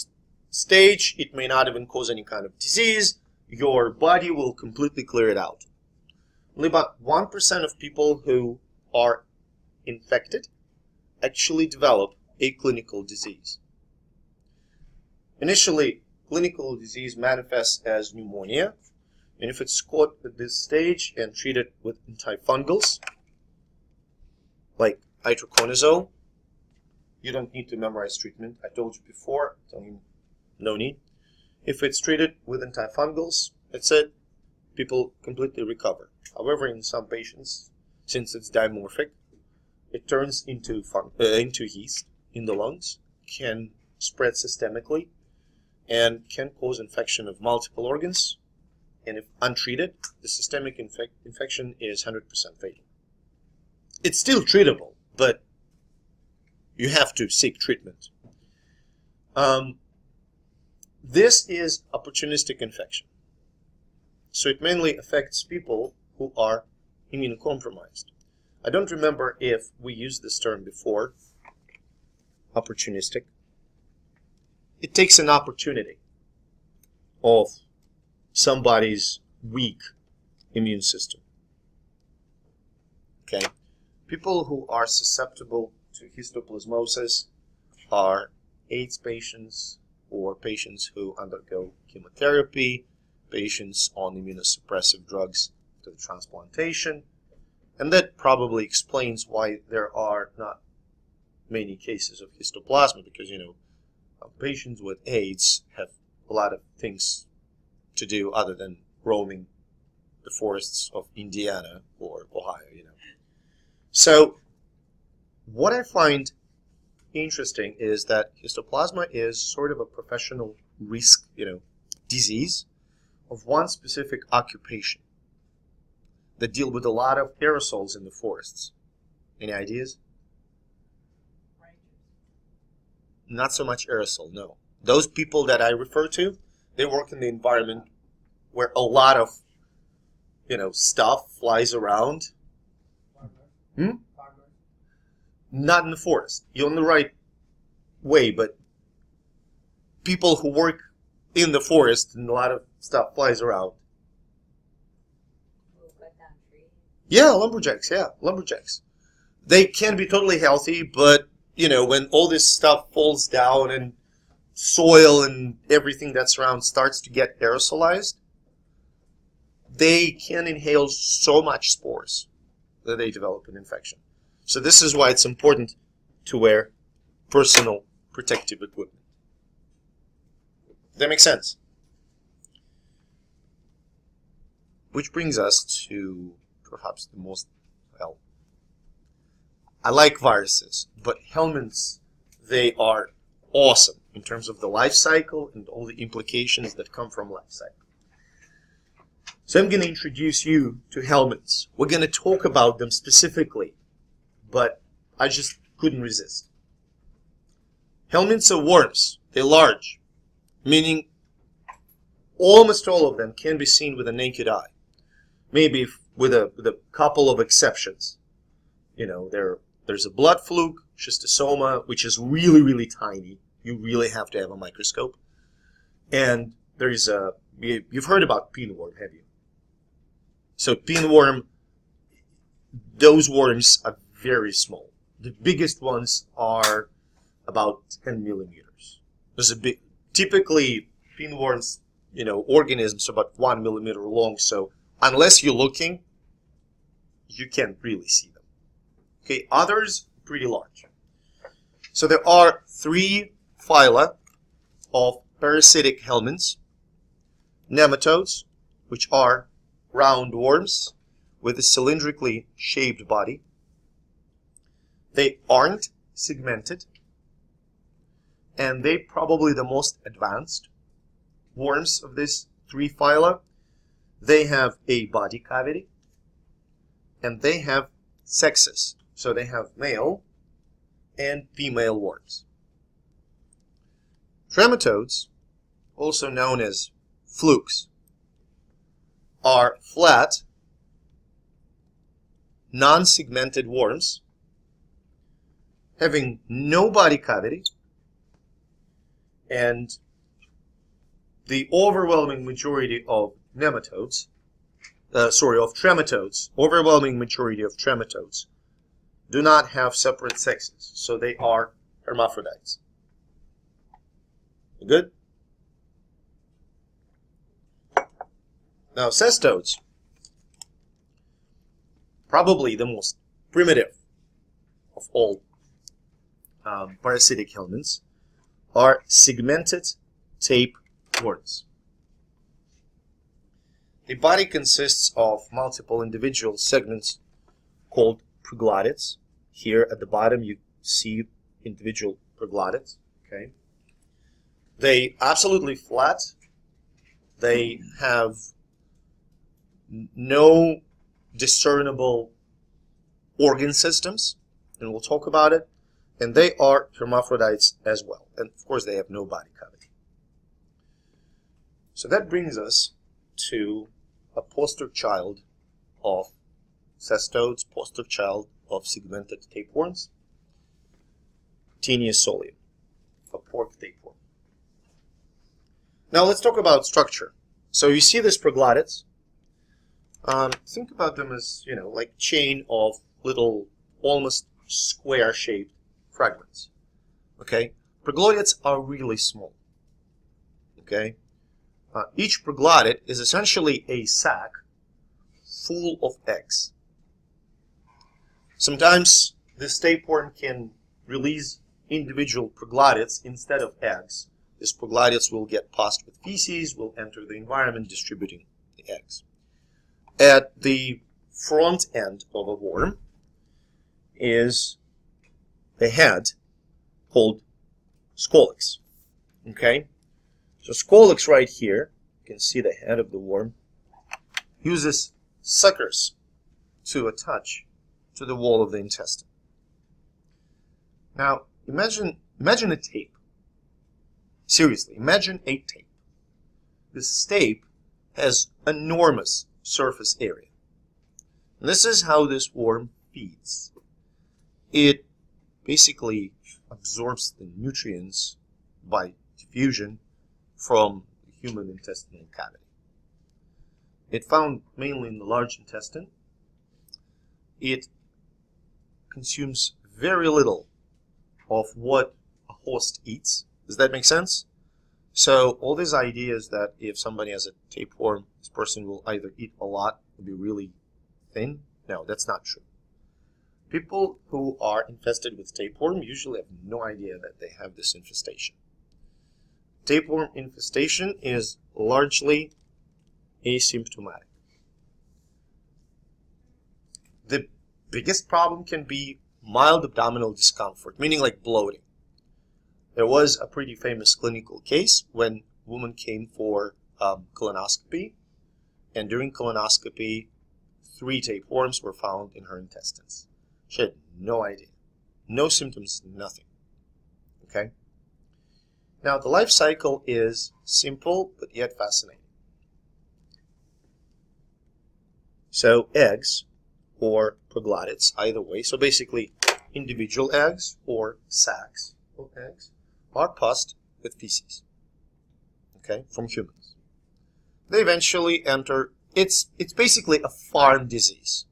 Speaker 1: stage, it may not even cause any kind of disease. Your body will completely clear it out. Only about 1% of people who are infected actually develop a clinical disease. Initially, clinical disease manifests as pneumonia, and if it's caught at this stage and treated with antifungals, like itraconazole, you don't need to memorize treatment. I told you before, no need. If it's treated with antifungals, that's it. People completely recover. However, in some patients, since it's dimorphic, it turns into yeast in the lungs, can spread systemically, and can cause infection of multiple organs. And if untreated, the systemic infection is 100% fatal. It's still treatable, but you have to seek treatment. This is opportunistic infection. So it mainly affects people who are immunocompromised. I don't remember if we used this term before, opportunistic. It takes an opportunity of somebody's weak immune system. Okay? People who are susceptible to histoplasmosis are AIDS patients or patients who undergo chemotherapy, patients on immunosuppressive drugs to the transplantation, and that probably explains why there are not many cases of histoplasma, because patients with AIDS have a lot of things to do other than roaming the forests of Indiana or Ohio. So what I find interesting is that Histoplasma is sort of a professional risk, disease of one specific occupation that deal with a lot of aerosols in the forests. Any ideas? Not so much aerosol, no. Those people that I refer to, they work in the environment where a lot of, stuff flies around. Not in the forest. You're on the right way, but people who work in the forest and a lot of stuff flies around. Yeah, lumberjacks, lumberjacks. They can be totally healthy, but, when all this stuff falls down and soil and everything that's around starts to get aerosolized, they can inhale so much spores that they develop an infection. So this is why it's important to wear personal protective equipment. That makes sense? Which brings us to perhaps the most, well, I like viruses, but helminths, they are awesome in terms of the life cycle and all the implications that come from life cycle. So I'm going to introduce you to helminths. We're going to talk about them specifically, but I just couldn't resist. Helminths are worms. They're large, meaning almost all of them can be seen with a naked eye. Maybe with a couple of exceptions. You know, there's a blood fluke, schistosoma, which is really, really tiny. You really have to have a microscope. And there's you've heard about pinworm, have you? So pinworm, those worms are very small. The biggest ones are about 10 millimeters. There's a big, typically pinworms, you know, organisms are about 1 millimeter long, so unless you're looking, you can't really see them. Okay, others, pretty large. So there are 3 phyla of parasitic helminths. Nematodes, which are round worms with a cylindrically shaped body. They aren't segmented, and they're probably the most advanced worms of these 3 phyla. They have a body cavity, and they have sexes. So they have male and female worms. Trematodes, also known as flukes, are flat, non-segmented worms having no body cavity, and the overwhelming majority of nematodes, overwhelming majority of trematodes do not have separate sexes, so they are hermaphrodites. Good? Now, cestodes, probably the most primitive of all parasitic helminths, are segmented tape worms. The body consists of multiple individual segments called proglottids. Here at the bottom you see individual proglottids. Okay, they absolutely flat. They have no discernible organ systems, and we'll talk about it. And they are hermaphrodites as well. And of course they have no body cavity. So that brings us to a poster child of cestodes, poster child of segmented tapeworms, Taenia solium, a pork tapeworm. Now let's talk about structure. So you see these proglottids. Think about them as, you know, like chain of little, almost square-shaped fragments. Okay, proglottids are really small. Okay, each proglottid is essentially a sac full of eggs. Sometimes this tapeworm can release individual proglottids instead of eggs. These proglottids will get passed with feces, will enter the environment distributing the eggs. At the front end of a worm is the head called scolex. Okay, so scolex right here, you can see the head of the worm, uses suckers to attach to the wall of the intestine. Now imagine a tape. Seriously, imagine a tape. This tape has enormous surface area. And this is how this worm feeds. It basically absorbs the nutrients by diffusion from the human intestinal cavity. It's found mainly in the large intestine. It consumes very little of what a host eats. Does that make sense? So all these ideas that if somebody has a tapeworm, this person will either eat a lot or be really thin, no, that's not true. People who are infested with tapeworm usually have no idea that they have this infestation. Tapeworm infestation is largely asymptomatic. The biggest problem can be mild abdominal discomfort, meaning like bloating. There was a pretty famous clinical case when a woman came for colonoscopy, and during colonoscopy, 3 tapeworms were found in her intestines. She had no idea. No symptoms, nothing. Okay? Now, the life cycle is simple, but yet fascinating. So, eggs, or proglottids, either way, so basically individual eggs or sacs of eggs, are pussed with feces, okay, from humans. They eventually enter, it's basically a farm disease.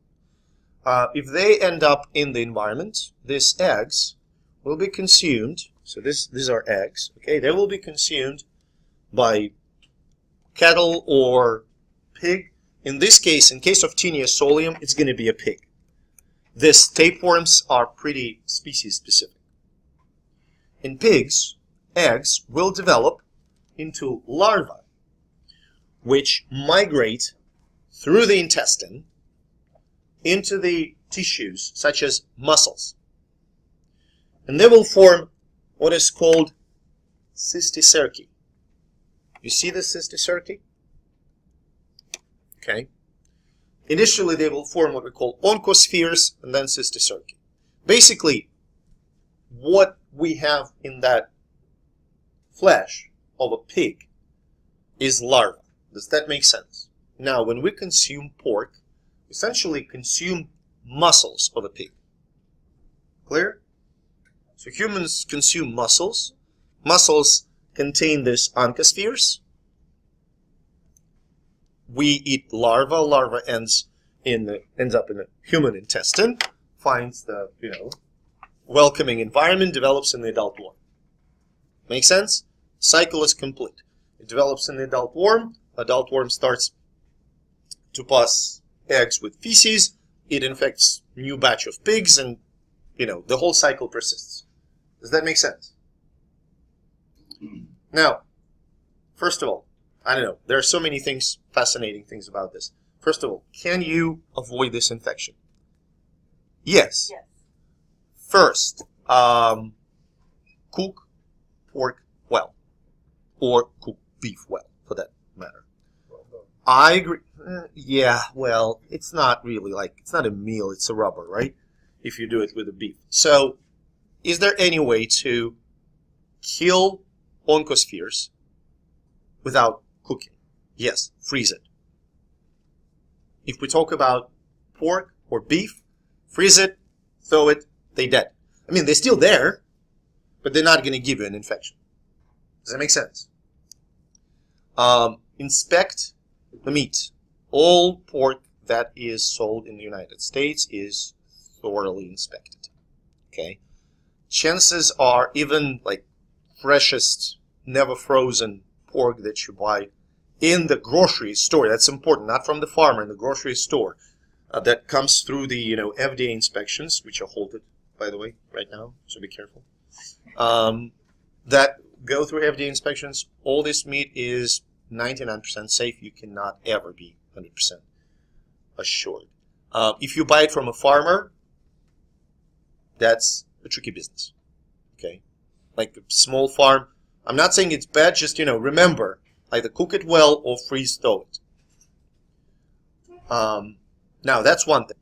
Speaker 1: If they end up in the environment, these eggs will be consumed, so these are eggs, okay, they will be consumed by cattle or pig. In this case, in case of Tinea solium, it's going to be a pig. These tapeworms are pretty species specific. In pigs, eggs will develop into larvae, which migrate through the intestine into the tissues, such as muscles. And they will form what is called cysticerci. You see the cysticerci? Okay. Initially, they will form what we call oncospheres and then cysticerci. Basically, what we have in that flesh of a pig is larva. Does that make sense? Now, when we consume pork, we essentially consume muscles of a pig. Clear? So humans consume muscles. Muscles contain these oncospheres. We eat larva. Larva ends up in a human intestine, finds the welcoming environment, develops in the adult worm. Make sense? Cycle is complete. It develops in the adult worm. Adult worm starts to pass eggs with feces. It infects new batch of pigs, and the whole cycle persists. Does that make sense? Now, first of all, I don't know. There are so many things, fascinating things about this. First of all, can you avoid this infection? Yes.
Speaker 3: Yes.
Speaker 1: First, cook pork well, or cook beef well, for that matter. I agree. Yeah, well, it's not really it's not a meal, it's a rubber, right? If you do it with a beef. So, is there any way to kill oncospheres without cooking? Yes, freeze it. If we talk about pork or beef, freeze it, throw it, they dead. I mean, they're still there, but they're not going to give you an infection. Does that make sense? Inspect the meat. All pork that is sold in the United States is thoroughly inspected. Okay? Chances are, even freshest, never frozen pork that you buy in the grocery store, that's important, not from the farmer, in the grocery store, that comes through the FDA inspections, which are halted, by the way, right now, so be careful. That go through FDA inspections, all this meat is 99% safe. You cannot ever be 100% assured. If you buy it from a farmer, that's a tricky business. Okay, like a small farm. I'm not saying it's bad. Just remember, either cook it well or freeze thaw it. Now that's one thing.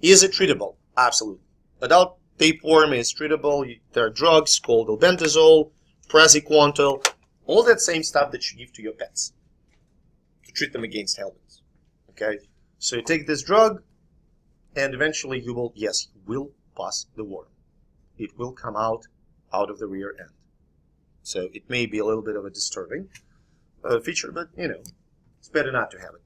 Speaker 1: Is it treatable? Absolutely. Adult tapeworm is treatable. There are drugs called albendazole, praziquantel, all that same stuff that you give to your pets to treat them against helminths. Okay, so you take this drug, and eventually you will pass the worm. It will come out of the rear end. So it may be a little bit of a disturbing feature, but it's better not to have it.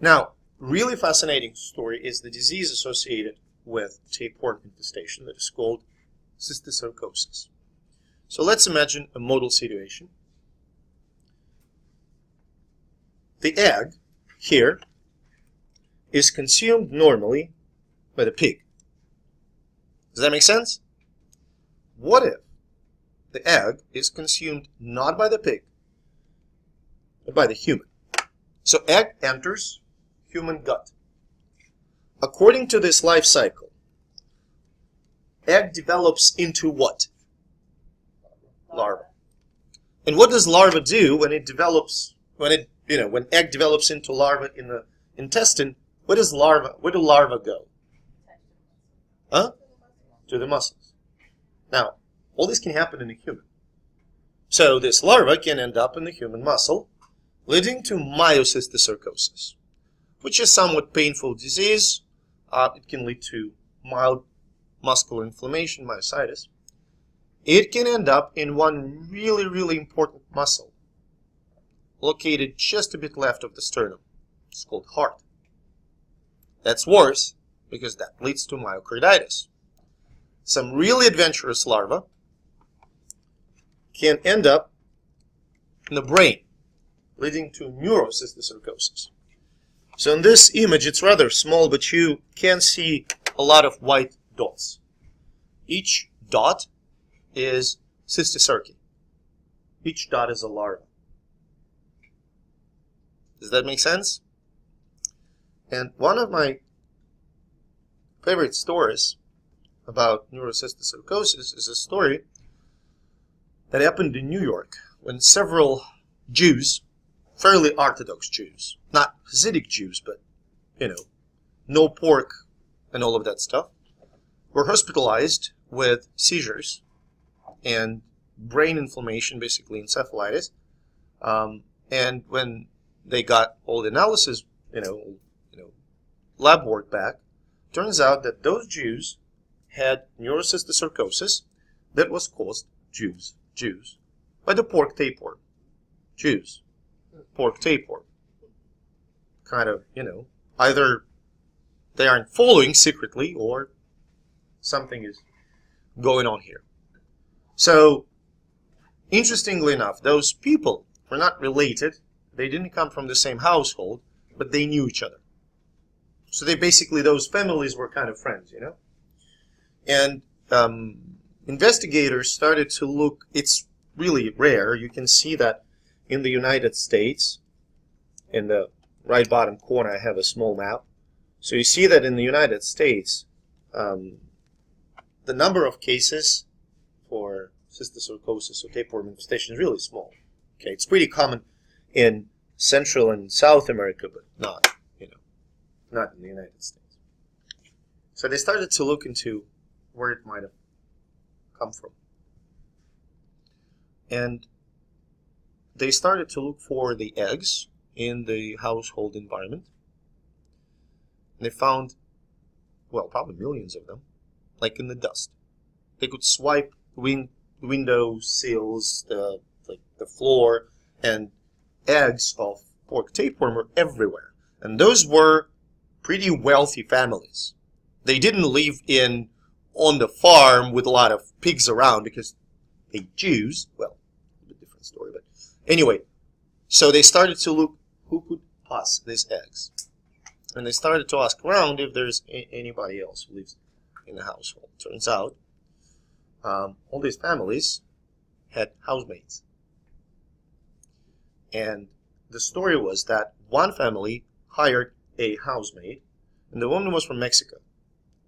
Speaker 1: Now, really fascinating story is the disease associated with tapeworm infestation that is called cysticercosis. So let's imagine a model situation. The egg here is consumed normally by the pig. Does that make sense? What if the egg is consumed not by the pig, but by the human? So egg enters human gut. According to this life cycle, egg develops into what? Larva. And what does larva do when it develops, when egg develops into larva in the intestine? Where do larva go? Huh? To the muscles. Now, all this can happen in a human. So this larva can end up in the human muscle, leading to myocystisarcosis, which is somewhat painful disease. It can lead to mild muscular inflammation, myositis. It can end up in one really, really important muscle, located just a bit left of the sternum. It's called heart. That's worse because that leads to myocarditis. Some really adventurous larvae can end up in the brain, leading to neurocystisarcosis. So in this image, it's rather small, but you can see a lot of white dots. Each dot is cystisarchy. Each dot is a larva. Does that make sense? And one of my favorite stories about neurocystisarcosis is a story that happened in New York when several Jews, fairly Orthodox Jews, not Hasidic Jews, but, no pork and all of that stuff, were hospitalized with seizures and brain inflammation, basically encephalitis. And when they got all the analysis, lab work back, turns out that those Jews had neurocystisarcosis that was caused, Jews, by the pork tapeworm. Jews, pork tapeworm. Kind of, either they aren't following secretly or something is going on here. So, interestingly enough, those people were not related. They didn't come from the same household, but they knew each other. So those families were kind of friends, And investigators started to look, it's really rare. You can see that in the United States. In the right bottom corner, I have a small map. So you see that in the United States, the number of cases for cysticercosis or tapeworm infestation is really small. Okay, it's pretty common in Central and South America, but not in the United States. So they started to look into where it might have come from. And they started to look for the eggs in the household environment. And they found, probably millions of them, like in the dust. They could swipe window sills, the floor, and eggs of pork tapeworm were everywhere. And those were pretty wealthy families. They didn't live on the farm with a lot of pigs around because they Jews, a bit different story, but anyway, so they started to look who could pass these eggs. And they started to ask around if there's anybody else who lives in the household. Turns out, all these families had housemates. And the story was that one family hired a housemaid, and the woman was from Mexico.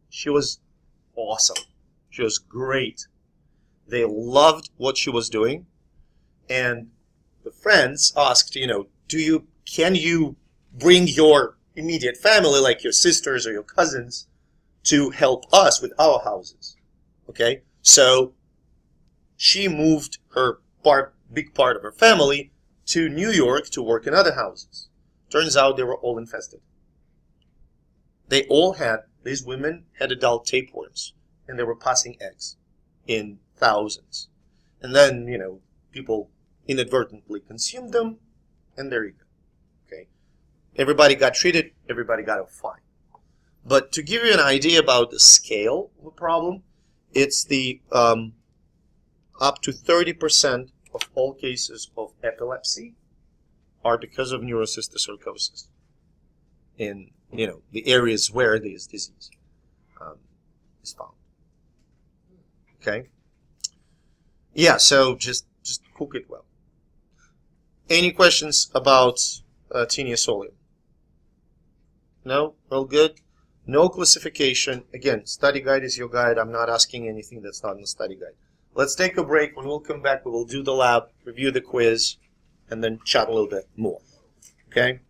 Speaker 1: She was awesome. She was great. They loved what she was doing, and the friends asked, can you bring your immediate family, like your sisters or your cousins, to help us with our houses? Okay, so she moved her big part of her family to New York to work in other houses. Turns out they were all infested. These women had adult tapeworms, and they were passing eggs in thousands. And then, people inadvertently consumed them, and there you go. Okay, everybody got treated, everybody got a fine. But to give you an idea about the scale of the problem, it's the up to 30% of all cases of epilepsy are because of neurocystisarcosis in the areas where there is disease. is found. Okay. Yeah. So just cook it well. Any questions about Taenia solium? No? All good? No classification. Again, study guide is your guide. I'm not asking anything that's not in the study guide. Let's take a break. When we'll come back, we will do the lab, review the quiz, and then chat a little bit more. Okay?